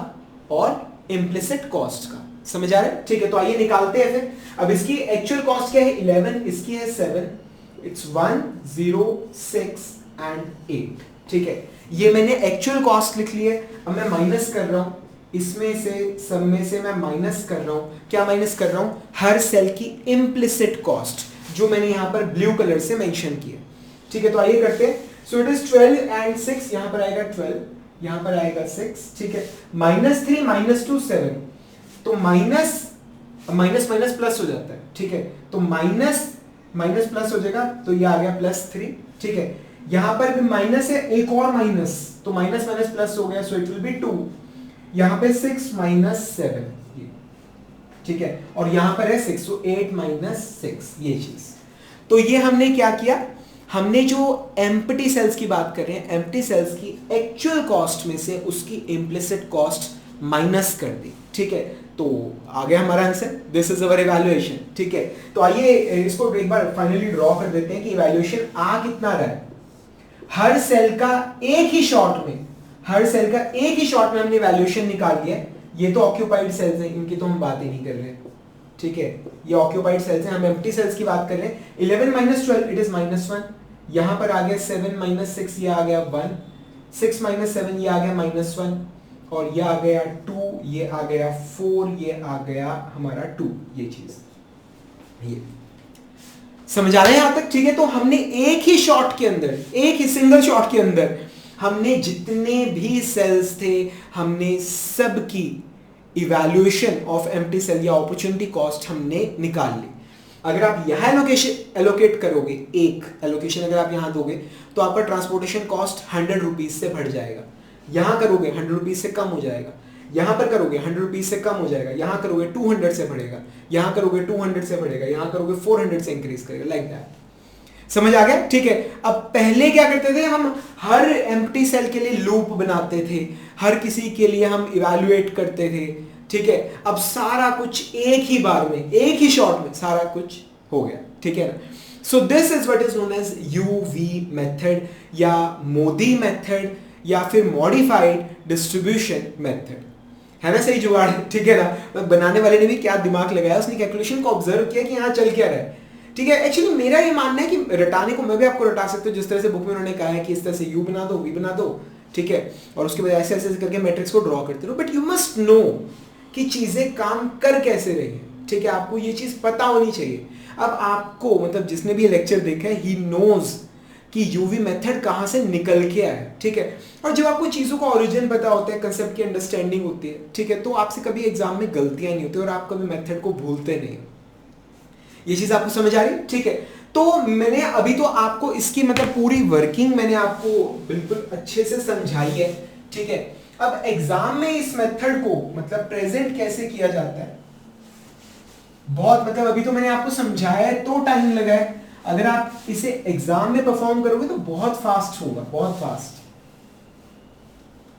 और इम्प्लिसिट कॉस्ट का, समझ आ रहा है, ठीक है। तो आइए निकालते हैं फिर। अब इसकी एक्चुअल कॉस्ट क्या है 11, इसकी है 7, इट्स 1 0 6 एंड 8, ठीक है। ये मैंने एक्चुअल कॉस्ट लिख ली है। अब मैं माइनस कर रहा हूं, इसमें से सब में से मैं माइनस कर रहा हूं, क्या माइनस कर रहा हूं, हर सेल की इम्प्लिसिट कॉस्ट जो मैंने यहां पर ब्लू कलर से मेंशन की है, ठीक है। तो आइए करते हैं। सो इट इज 12 एंड 6, यहां पर आएगा 12, यहां पर आएगा 6, ठीक है। -3 - 2 7, तो माइनस माइनस माइनस प्लस हो जाता है, ठीक है। तो माइनस माइनस प्लस हो जाएगा, तो ये आ गया +3, ठीक है। यहां पर भी माइनस है, एक और माइनस, तो माइनस माइनस प्लस हो गया, सो इट विल बी 2। यहां पे 6 - 7, ठीक है। और यहां पर है 6, so 8 - 6, ये चीज। तो ये हमने क्या किया, हमने जो एम्प्टी सेल्स की बात कर रहे हैं, एम्प्टी सेल्स की एक्चुअल कॉस्ट में से उसकी इम्प्लिसिट कॉस्ट माइनस कर दी, ठीक है। तो आ गया हमारा answer, this is our evaluation, ठीक है। तो आइए इसको एक बार फाइनली ड्रॉ कर देते हैं कि इवैल्यूएशन आ कितना रहा है। हर सेल का एक ही शॉट में, हर सेल का एक ही शॉट में हमने इवैल्यूएशन निकाल लिया। ये तो ऑक्यूपाइड सेल्स हैं, इनकी तो हम बात ही नहीं कर रहे, ठीक है। ये ऑक्यूपाइड सेल्स हैं, हम एम्प्टी सेल्स की बात कर रहे हैं। 11 - 12 इट इज -1, यहां पर आ गया 7 - 6, ये आ गया 1, 6 - 7 ये आ गया -1, और ये आ गया 2, ये आ गया 4, ये आ गया हमारा 2, ये चीज, ये समझ आ रहा है यहां तक, ठीक है। तो हमने एक ही शॉट के अंदर, एक ही सिंगल शॉट के अंदर हमने जितने भी सेल्स थे हमने सबकी इवैल्यूएशन ऑफ एम्प्टी सेल या अपॉर्चुनिटी कॉस्ट हमने निकाल ली। अगर आप यहां एलोकेट करोगे, एक एलोकेशन अगर आप यहां दोगे तो आपका ट्रांसपोर्टेशन कॉस्ट 100 रुपीज से बढ़ जाएगा। यहां करोगे 100 रुपीज से कम हो जाएगा, यहां पर करोगे 100 रुपीज से कम हो जाएगा, यहां करोगे 200 से बढ़ेगा, यहां करोगे 200 से बढ़ेगा, यहां करोगे 400 से इंक्रीज करेगा, लाइक दैट। समझ आ गया, ठीक है। अब पहले क्या करते थे, हम हर एम्प्टी सेल के लिए लूप बनाते थे, हर किसी के लिए हम इवैल्यूएट करते थे, ठीक है। अब सारा कुछ एक ही बार में, एक ही शॉट में सारा कुछ हो गया, ठीक है ना। So this is what is known as UV method या मोदी मेथड या फिर मॉडिफाइड डिस्ट्रीब्यूशन मेथड, है ना सही जुगाड़, ठीक है ना। बनाने वाले ने भी क्या दिमाग लगाया, उसने कैलकुलेशन को ऑब्जर्व किया कि यहाँ चल क्या रहा है, ठीक है। एक्चुअली मेरा ये मानना है कि रटाने को मैं भी आपको रटा सकता हूँ, जिस तरह से बुक में उन्होंने कहा है कि इस तरह से यू बना दो, वी बना दो, ठीक है, और उसके बाद ऐसे ऐसे करके मैट्रिक्स को ड्रॉ करते रहो। बट यू मस्ट नो कि चीजें काम कर कैसे रही है, ठीक है, आपको ये चीज पता होनी चाहिए। अब आपको मतलब जिसने भी लेक्चर देखा है ही नोज कि यूवी मेथड कहाँ से निकल के आया है, ठीक है। और जब आपको चीज़ों का ओरिजिन पता होता है, कंसेप्ट की अंडरस्टैंडिंग होती है, ठीक है, तो आपसे कभी एग्जाम में गलतियां नहीं होती और आप कभी मेथड को भूलते नहीं। ये चीज़ आपको समझ आ रही, ठीक है। तो मैंने अभी तो आपको इसकी मतलब पूरी वर्किंग मैंने आपको बिल्कुल अच्छे से समझाई है, ठीक है। अब एग्जाम में इस मेथड को मतलब प्रेजेंट कैसे किया जाता है, बहुत मतलब अभी तो मैंने आपको समझाया है तो टाइम लगा है। अगर आप इसे एग्जाम में परफॉर्म करोगे तो बहुत फास्ट होगा, बहुत फास्ट।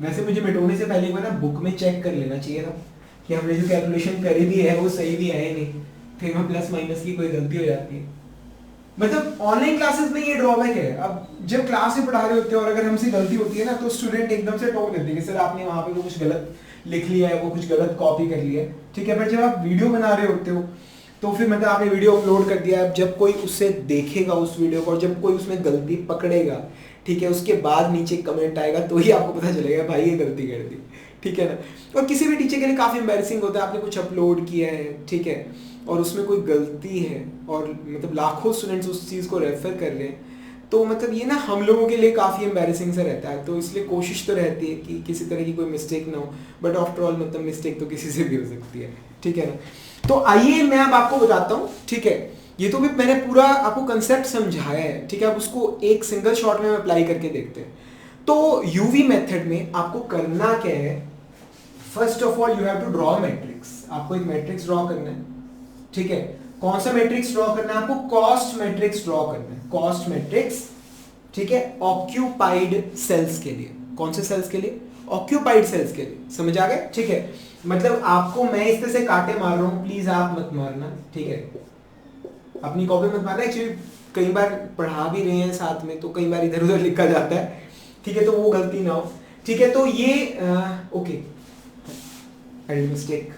वैसे मुझे मिटाने से पहले ना बुक में चेक कर लेना चाहिए था कि हमने जो कैलकुलेशन करी भी है वो सही भी है नहीं, फिर में प्लस माइनस की कोई गलती हो जाती है। मतलब ऑनलाइन क्लासेस में ये ड्रॉबैक है, अब जब क्लास में पढ़ा रहे होते हैं और अगर हमसे गलती होती है ना तो स्टूडेंट एकदम से टोक देते हैं कि सर आपने वहां पे कुछ गलत लिख लिया है, वो कुछ गलत कॉपी कर लिया है, ठीक है। पर जब आप वीडियो बना रहे होते हो तो फिर मतलब आपने वीडियो अपलोड कर दिया है, जब कोई उससे देखेगा उस वीडियो को और जब कोई उसमें गलती पकड़ेगा, ठीक है, उसके बाद नीचे कमेंट आएगा तो ही आपको पता चलेगा भाई ये गलती कर दी, ठीक है ना। और किसी भी टीचर के लिए काफ़ी एम्बैरेसिंग होता है, आपने कुछ अपलोड किया है, ठीक है, और उसमें कोई गलती है और मतलब लाखों स्टूडेंट्स उस चीज़ को रेफर कर रहे हैं, तो मतलब ये ना हम लोगों के लिए काफ़ी एम्बैरेसिंग सा रहता है। तो इसलिए कोशिश तो रहती है कि किसी तरह की कोई मिस्टेक ना हो, बट आफ्टर ऑल मतलब मिस्टेक तो किसी से भी हो सकती है, ठीक है ना। तो आइए मैं अब आपको बताता हूँ, ठीक है, ये तो भी मैंने पूरा आपको कंसेप्ट समझाया है, ठीक है। अब उसको एक सिंगल शॉट में अप्लाई करके देखते हैं। तो यूवी मेथड में आपको करना क्या है, first of all you have to draw matrix. आपको एक मैट्रिक्स ड्रॉ करना है, ठीक है। कौन सा मैट्रिक्स ड्रॉ करना है आपको, कॉस्ट मैट्रिक्स ड्रॉ करना है, कॉस्ट मैट्रिक्स, ठीक है, ऑक्यूपाइड सेल्स के लिए। कौन से सेल्स के लिए, ऑक्यूपाइड सेल्स के लिए, समझ आ गए, ठीक है। मतलब आपको मैं इस तरह से कांटे मार रहा हूं, प्लीज आप मत मारना, ठीक है, अपनी कॉपी मत मारना। एक्चुअली कई बार पढ़ा भी रहे हैं साथ में तो कई बार इधर उधर लिखा जाता है, ठीक है, तो वो गलती ना हो, ठीक है। तो ये ओके, आई मिस्टेक।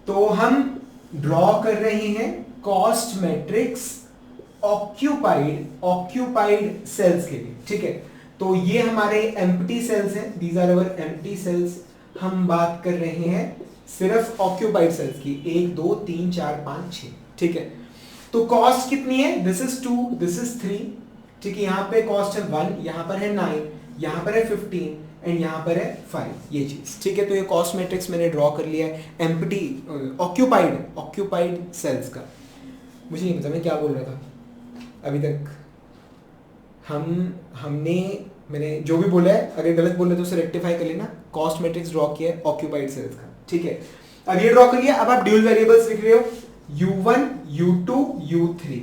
तो हम ड्रॉ कर रहे हैं कॉस्ट मैट्रिक्स ऑक्यूपाइड सेल्स के लिए, ठीक है। तो ये हमारे एम्प्टी सेल्स हैं, these are our empty cells. हम बात कर रहे हैं सिर्फ ऑक्यूपाइड सेल्स की, 1 2 3 4 5 6, ठीक है। तो कॉस्ट कितनी है, दिस इज 2, दिस इज 3, ठीक है। यहाँ पे कॉस्ट है 1, यहाँ पर है 9, यहाँ पर है 15 एंड यहाँ पर है 5, ये चीज, ठीक है। तो ये कॉस्ट मैट्रिक्स मैंने ड्रॉ कर लिया है एम्प्टी ऑक्यूपाइड सेल्स का। मुझे नहीं पता मैं क्या बोल रहा था अभी तक। मैंने जो भी बोला है अगर गलत बोल रहे तो उसे रेक्टिफाई कर लेना। कॉस्ट मैट्रिक्स ड्रॉ किया है ऑक्यूपाइड सेल्स का, ठीक है। अब ये ड्रॉ कर लिया, अब आप ड्यूल वेरिएबल्स लिख रहे हो, u1 u2 u3,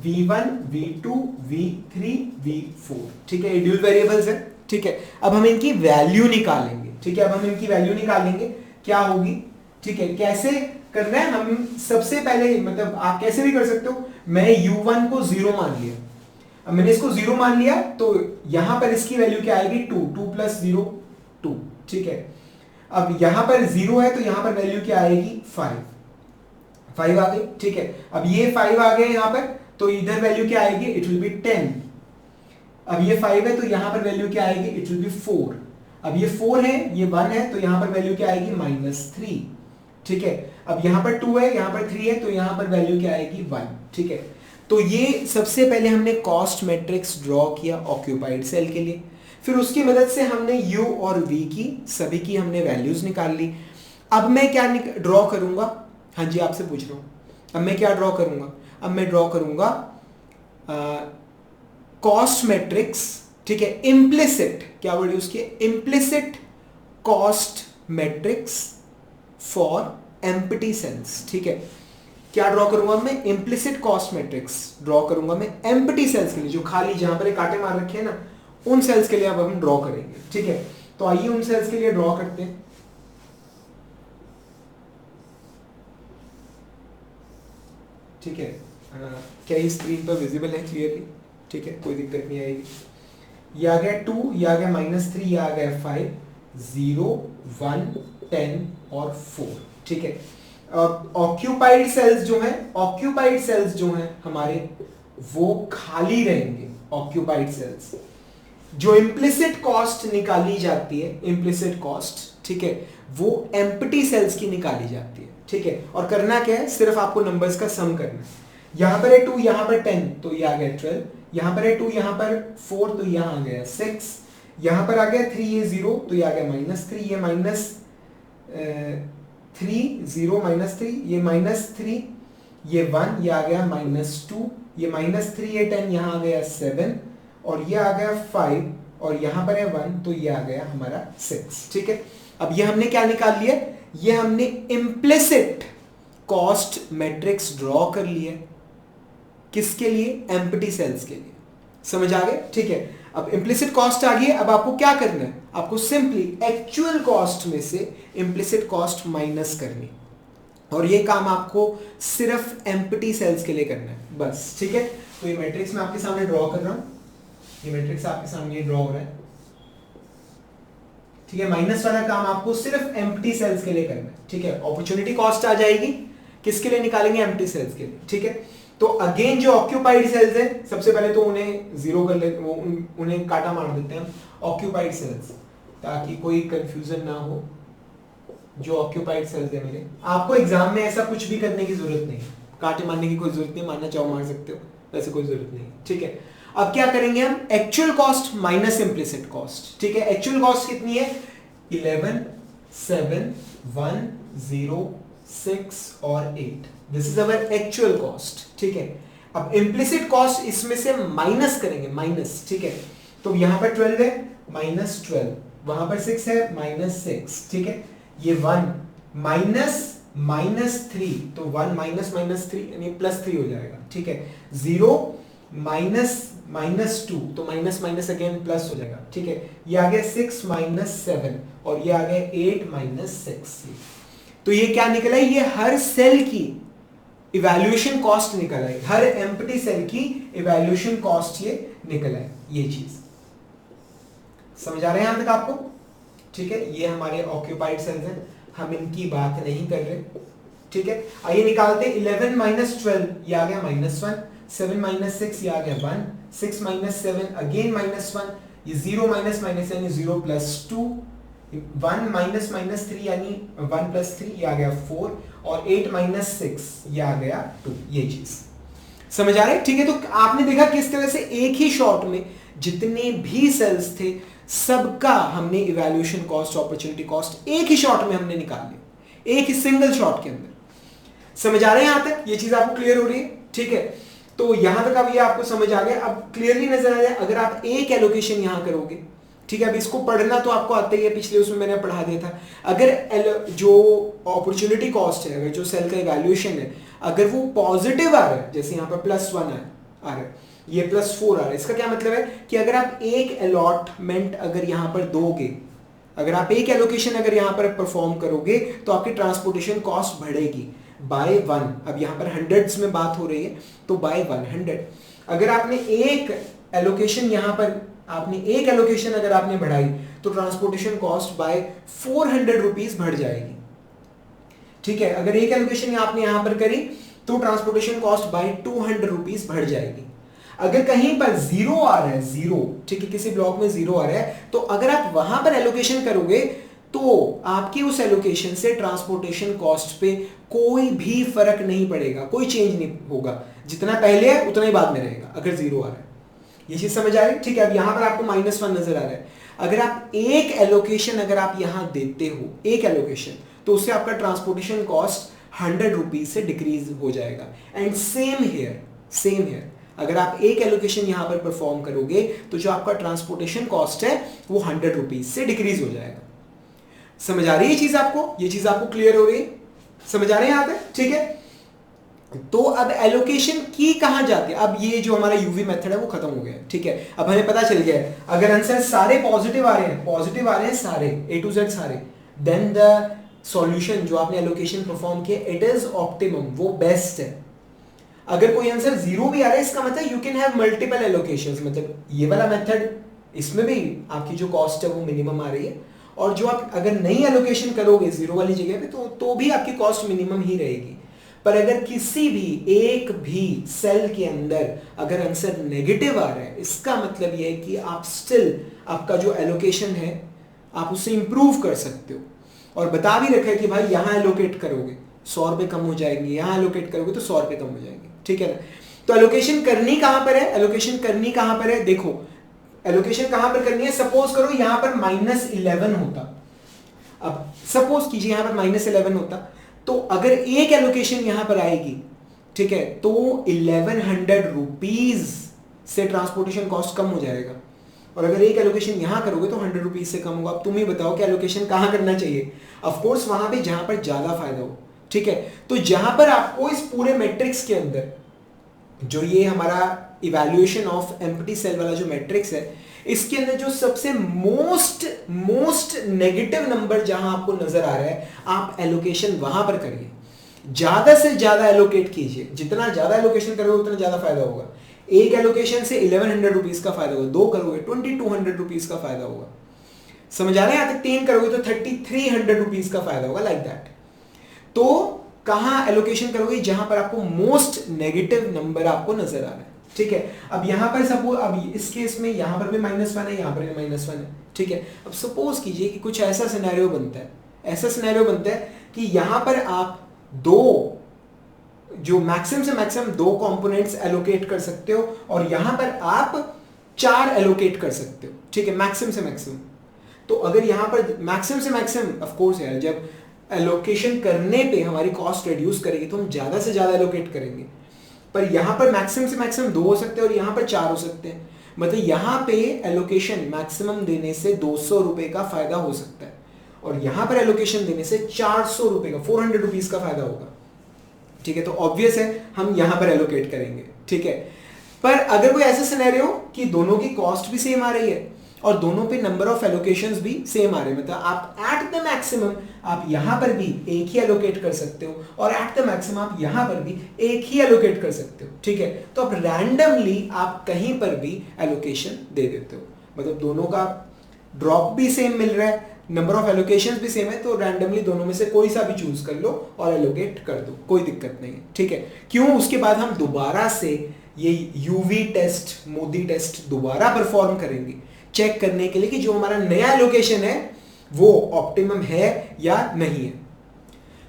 v1 v2 v3 v4, ठीक है, ये ड्यूल वेरिएबल्स है, ठीक है। अब हम इनकी वैल्यू निकालेंगे, ठीक है। अब हम इनकी वैल्यू निकालेंगे, क्या होगी, ठीक है। कैसे करना है, हम सबसे पहले मतलब आप कैसे भी कर सकते हो। मैं u1 को 0 मान लिया, अब मैंने इसको 0 मान लिया तो यहां पर इसकी वैल्यू क्या आएगी, 2, 2 + 0 2, ठीक है। अब यहां पर 0 है तो यहां पर वैल्यू क्या आएगी, 5 आ गई, ठीक है। अब ये 5 आ गए यहां पर, तो इधर वैल्यू क्या आएगी, इट विल बी 10। अब ये 5 है तो यहां पर वैल्यू क्या आएगी, इट विल बी 4। अब ये 4 है, ये 1 है, तो यहां पर वैल्यू क्या आएगी, -3, ठीक है। अब यहां पर 2 है, यहां पर 3 है, तो यहां पर वैल्यू क्या आएगी, 1, ठीक है। तो ये सबसे पहले हमने कॉस्ट मैट्रिक्स ड्रॉ किया ऑक्यूपाइड सेल के लिए, फिर उसकी मदद से हमने u और v की सभी की हमने वैल्यूज निकाल ली। अब मैं क्या ड्रॉ करूंगा, हाँ जी आपसे पूछ रहा हूं, अब मैं क्या ड्रॉ करूंगा, अब मैं ड्रॉ करूंगा कॉस्ट मैट्रिक्स, ठीक है, इम्प्लिसिट, क्या वर्ड यूज किया, implicit cost matrix for empty cells, ठीक है। क्या ड्रॉ करूंगा मैं, इम्प्लिसिट कॉस्ट मैट्रिक्स ड्रॉ करूंगा मैं एम्प्टी सेल्स के लिए, जो खाली जहां पर कांटे मार रखे हैं ना, उन सेल्स के लिए अब हम ड्रॉ करेंगे, ठीक है। तो आइए उन सेल्स के लिए ड्रॉ करते हैं, ठीक है। क्या ये स्क्रीन पर विजिबल है क्लियरली, ठीक है, कोई दिक्कत नहीं आएगी। ये आ गया 2, ये आ गया -3, ये आ गया 5, 0 1 10 और 4, ठीक है। ऑक्यूपाइड सेल्स जो हैं हमारे वो खाली रहेंगे, ऑक्यूपाइड सेल्स, जो इम्प्लिसिट कॉस्ट निकाली जाती है, इम्प्लिसिट कॉस्ट, ठीक है, वो एम्प्टी सेल्स की निकाली जाती है, ठीक है। और करना क्या है, सिर्फ आपको नंबर्स का सम करना है। यहां पर है 2, यहां पर 10, तो ये आ गया 12, यहां पर है 2, यहां पर 4, तो यहां आ गया 6, यहां पर आ गया 3, ये 0, तो ये आ गया -3, ये -3, 0 -3, ये -3, ये 1, ये आ गया -2, ये -3, ये 10, यहां आ गया 7, और ये आ गया 5, और यहां पर है 1, तो ये आ गया हमारा 6, ठीक है। अब ये हमने क्या निकाल लिया, ये हमने इम्प्लिसिट कॉस्ट मैट्रिक्स ड्रॉ कर लिया। किसके लिए, एम्प्टी सेल्स के लिए। समझ आ गए, ठीक है। अब इम्प्लिसिट कॉस्ट आ गई है, अब आपको क्या करना है, आपको सिंपली एक्चुअल कॉस्ट में से इम्प्लिसिट कॉस्ट माइनस करनी, और ये काम आपको सिर्फ एम्प्टी सेल्स के लिए करना है बस, ठीक है। तो ये मैट्रिक्स मैं आपके सामने ड्रॉ कर रहा हूं, ये मैट्रिक्स आपके सामने ड्रॉ हो रहा है, ठीक है। माइनस वाला काम आपको सिर्फ एम्प्टी सेल्स के लिए करना है, ठीक है। अपॉर्चुनिटी कॉस्ट आ जाएगी, किसके लिए निकालेंगे, एम्प्टी सेल्स के लिए, ठीक है। तो अगेन जो ऑक्यूपाइड सेल्स है, सबसे पहले तो उन्हें जीरो कर लेते, उन्हें काटा मार देते हैं ऑक्यूपाइड सेल्स, ताकि कोई कंफ्यूजन ना हो। जो ऑक्यूपाइड सेल्स है मेरे, आपको एग्जाम में ऐसा कुछ भी करने की जरूरत नहीं, काटे मारने की कोई जरूरत नहीं, मारना चाहो मार सकते हो, वैसे कोई जरूरत नहीं, ठीक है। अब क्या करेंगे हम, actual cost minus implicit cost, ठीक है। एक्चुअल कॉस्ट कितनी है, 11, 7, 1, 0, 6 और 8, this is our actual cost, ठीक है। अब इम्प्लिसिट कॉस्ट इसमें से माइनस करेंगे, माइनस, ठीक है। तो यहां पर 12 है, -12, वहां पर 6 है, -6, ठीक है। ये 1 -3, तो 1 -3 यानी +3 हो जाएगा, ठीक है। 0 -2, तो माइनस अगेन प्लस हो जाएगा, ठीक है। ये आ गया 6 -7, और ये आ गया 8 -6। तो ये क्या निकला है, ये हर सेल की इवैल्यूएशन कॉस्ट निकला है, हर एम्प्टी सेल की इवैल्यूएशन कॉस्ट ये निकला है, ये चीज समझ आ रहे हैं यहां तक आपको, ठीक है। ये हमारे ऑक्यूपाइड सेल्स हैं, हम इनकी बात नहीं कर रहे, ठीक है। आइए निकालते, 11 -12, ये आ गया -1, 7 -6, ये आ गया 1, 6 -7 अगेन -1, ये 0 माइनस यानी 0 +2, 1 -3 यानी 1 +3, ये आ गया 4, और 8 -6 ये आ गया 2, ये चीज समझ आ रहे हैं, ठीक है। तो आपने देखा किस तरह से एक ही शॉट में जितने भी सेल्स थे सबका हमने इवैल्यूएशन कॉस्ट, अपॉर्चुनिटी कॉस्ट एक ही शॉट में हमने निकाल लिया, एक ही सिंगल शॉट के अंदर। समझ आ रहे हैं यहां तक, ये चीज आपको क्लियर हो रही है, ठीक है। तो यहां तक अब ये आपको समझ आ गया, अब क्लियरली नजर आ जाए, अगर आप एक एलोकेशन यहां करोगे, ठीक है। अब इसको पढ़ना तो आपको आता ही है, पिछले उसमें मैंने पढ़ा दिया था। अगर जो अपॉर्चुनिटी कॉस्ट है, अगर जो सेल का इवैल्यूएशन है, अगर वो पॉजिटिव आ रहा है, जैसे यहाँ पर +1 आ रहा है, ये +4 आ रहा है, इसका क्या मतलब है कि अगर आप एक अलॉटमेंट अगर यहाँ पर दोगे, अगर आप एक एलोकेशन अगर यहाँ पर परफॉर्म करोगे, तो आपकी ट्रांसपोर्टेशन कॉस्ट बढ़ेगी बाय 1। अब यहाँ पर हंड्रेड्स में बात हो रही है, तो बाय 100। अगर आपने एक एलोकेशन यहाँ पर एक एलोकेशन अगर आपने बढ़ाई, तो ट्रांसपोर्टेशन कॉस्ट बाय 400 रुपीज बढ़ जाएगी, ठीक है। अगर एक एलोकेशन आपने यहां पर करी, तो ट्रांसपोर्टेशन कॉस्ट बाय 200 रुपीज बढ़ जाएगी। अगर कहीं पर 0 आ रहा है, 0, ठीक है, किसी ब्लॉक में 0 आ रहा है, तो अगर आप वहां पर एलोकेशन करोगे, तो आपकी उस एलोकेशन से ट्रांसपोर्टेशन कॉस्ट पे कोई भी फर्क नहीं पड़ेगा, कोई चेंज नहीं होगा, जितना पहले है उतना ही बाद में रहेगा अगर 0 आ रहा है। ये चीज समझ आ रही है, ठीक है। अब यहां पर आपको -1 नजर आ रहा है, अगर आप एक एलोकेशन अगर आप यहां देते हो, एक एलोकेशन, तो उससे आपका ट्रांसपोर्टेशन कॉस्ट 100 रुपीज से डिक्रीज हो जाएगा। एंड सेम हियर, अगर आप एक एलोकेशन यहां पर परफॉर्म करोगे, तो जो आपका ट्रांसपोर्टेशन कॉस्ट है वो 100 रुपीज से डिक्रीज हो जाएगा। समझ आ रही है चीज आपको, ये चीज आपको क्लियर हो रही है, समझ आ रहे हैं यहां तक, ठीक है। तो अब एलोकेशन की कहां जाती है, अब ये जो हमारा यूवी मेथड है वो खत्म हो गया, ठीक है। अब हमें पता चल गया है, अगर आंसर सारे पॉजिटिव आ रहे हैं सारे A to Z सारे, देन द सॉल्यूशन जो आपने एलोकेशन परफॉर्म किया, इट इज ऑप्टिमम, वो बेस्ट है। अगर कोई आंसर 0 भी आ रहा है, इसका मतलब you can have multiple allocations, मतलब ये वाला मेथड, इसमें भी आपकी जो कॉस्ट है वो मिनिमम आ रही है, और जो आप अगर नई एलोकेशन करोगे 0 वाली जगह पे, तो भी आपकी कॉस्ट मिनिमम ही रहेगी। पर अगर किसी भी एक भी सेल के अंदर अगर आंसर नेगेटिव आ रहा है, इसका मतलब यह है कि आप स्टिल आपका जो एलोकेशन है आप उससे इंप्रूव कर सकते हो। और बता भी रखा है कि भाई यहां एलोकेट करोगे 100 रुपए कम हो जाएंगे, यहां एलोकेट करोगे तो 100 रुपए कम हो जाएंगे, ठीक है ना। तो एलोकेशन करनी कहां पर है, एलोकेशन करनी कहां पर है, देखो एलोकेशन कहां पर करनी है। सपोज करो यहां पर -11 होता, अब सपोज कीजिए यहां पर -11 होता, तो अगर एक एलोकेशन यहां पर आएगी, ठीक है, तो 1100 रुपीज से ट्रांसपोर्टेशन कॉस्ट कम हो जाएगा। और अगर एक एलोकेशन यहां करोगे तो 100 रुपीज से कम होगा। अब तुम ही बताओ कि एलोकेशन कहां करना चाहिए, ऑफ कोर्स वहां पे जहां पर ज्यादा फायदा हो, ठीक है। तो जहां पर आपको इस पूरे मैट्रिक्स के अंदर जो ये हमारा इवैल्यूएशन ऑफ एम्प्टी सेल वाला जो मैट्रिक्स है, इसके अंदर जो सबसे मोस्ट नेगेटिव नंबर जहां आपको नजर आ रहा है, आप एलोकेशन वहां पर करिए, ज्यादा से ज्यादा एलोकेट कीजिए। जितना ज्यादा एलोकेशन करोगे उतना ज्यादा फायदा होगा। एक एलोकेशन से 1100 रुपीज का फायदा होगा, 2 करोगे 2200 रुपीज का फायदा होगा, समझ आ रहे हैं। यहां तक 3 करोगे तो 3300 रुपीज का फायदा होगा, लाइक दैट। तो कहां एलोकेशन करोगे, जहां पर आपको मोस्ट नेगेटिव नंबर आपको नजर आ रहा है, ठीक है। अब यहां पर सपोज, अब इस केस में यहां पर भी -1 है, यहां पर भी -1 है, ठीक है। अब सपोज कीजिए कि कुछ ऐसा सिनेरियो बनता है, ऐसा सिनेरियो बनता है कि यहां पर आप दो जो मैक्सिमम से मैक्सिमम 2 कंपोनेंट्स एलोकेट कर सकते हो और यहां पर आप 4 एलोकेट कर सकते हो, ठीक है, मैक्सिमम से मैक्सिमम। तो अगर यहां पर मैक्सिमम से मैक्सिमम, ऑफ कोर्स यार, जब एलोकेशन करने पे हमारी कॉस्ट रिड्यूस करेगी तो हम ज्यादा से ज्यादा एलोकेट करेंगे, पर यहां पर मैक्सिमम से मैक्सिमम 2 हो सकते हैं और यहां पर 4 हो सकते हैं। मतलब यहां पे एलोकेशन मैक्सिमम देने से 200 रुपए का फायदा हो सकता है और यहां पर एलोकेशन देने से 400 रुपए का 400 रुपीज का फायदा होगा, ठीक है। तो ऑब्वियस है हम यहां पर एलोकेट करेंगे, ठीक है। पर अगर कोई ऐसा सिनेरियो कि दोनों की कॉस्ट भी सेम आ रही है और दोनों पे नंबर ऑफ एलोकेशंस भी सेम आ रहे हैं, मतलब आप एट द मैक्सिमम आप यहां पर भी एक ही एलोकेट कर सकते हो और एट द मैक्सिमम आप यहां पर भी एक ही एलोकेट कर सकते हो, ठीक है। तो आप रैंडमली आप कहीं पर भी एलोकेशन दे देते हो, मतलब दोनों का ड्रॉप भी सेम मिल रहा है, नंबर ऑफ एलोकेशंस भी सेम है, तो रैंडमली दोनों में से कोई सा भी चूज कर लो और एलोकेट कर दो, कोई दिक्कत नहीं है, ठीक है। क्यों, उसके बाद हम दोबारा से ये यूवी टेस्ट, मोदी टेस्ट दोबारा परफॉर्म करेंगे चेक करने के लिए कि जो हमारा नया एलोकेशन है वो ऑप्टिमम है या नहीं है।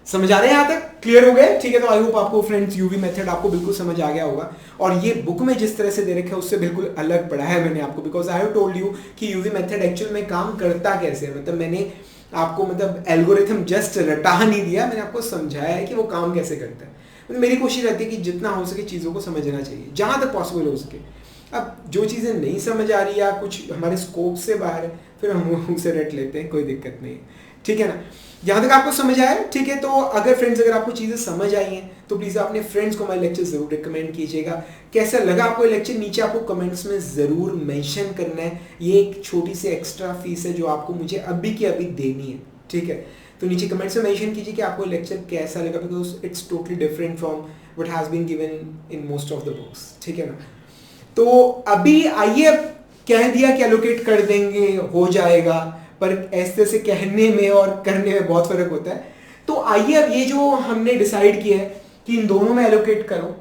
समझ आ रहे हैं, यहां तक क्लियर हो गए, ठीक है। तो आई होप आपको फ्रेंड्स यूवी मेथड आपको बिल्कुल समझ आ गया होगा और ये बुक में जिस तरह से दे रखा है उससे बिल्कुल अलग पढ़ा है मैंने आपको, because I have told you कि यूवी मेथड एक्चुअल में काम करता कैसे है। मतलब मैंने आपको मतलब एल्गोरिथम जस्ट रटा नहीं दिया, मैंने आपको समझाया है कि वो काम कैसे करता है। मतलब मेरी कोशिश रहती है कि जितना हो सके चीज़ों को समझना चाहिए, जहां तक पॉसिबल हो सके। अब जो चीज़ें नहीं समझ आ रही या कुछ हमारे स्कोप से बाहर है फिर हम उसे रट लेते हैं, कोई दिक्कत नहीं है, ठीक है ना। यहाँ तक आपको समझ आया, ठीक है। तो अगर फ्रेंड्स अगर आपको चीज़ें समझ आई हैं तो प्लीज़ अपने फ्रेंड्स को हमारे लेक्चर जरूर रिकमेंड कीजिएगा। कैसा लगा आपको लेक्चर नीचे आपको कमेंट्स में ज़रूर मेंशन करना है। ये एक छोटी सी एक्स्ट्रा फीस है जो आपको मुझे अभी की अभी देनी है, ठीक है। तो नीचे कमेंट्स में मेंशन कीजिए कि आपको लेक्चर कैसा लगा, because it's totally different from what has been given in most of the books, ठीक है ना। तो अभी आइए, कह दिया कि एलोकेट कर देंगे हो जाएगा, पर ऐसे से कहने में और करने में बहुत फर्क होता है। तो आइए अब ये जो हमने डिसाइड किया है कि इन दोनों में एलोकेट करो,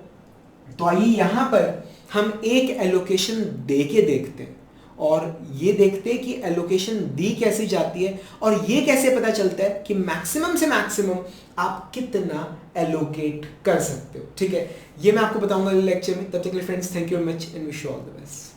तो आइए यहां पर हम एक एलोकेशन दे के देखते हैं और ये देखते हैं कि एलोकेशन दी कैसी जाती है और ये कैसे पता चलता है कि मैक्सिमम से मैक्सिमम आप कितना एलोकेट कर सकते हो, ठीक है। ये मैं आपको बताऊंगा लेक्चर में। तब तक के लिए friends thank you very much and wish you all the best.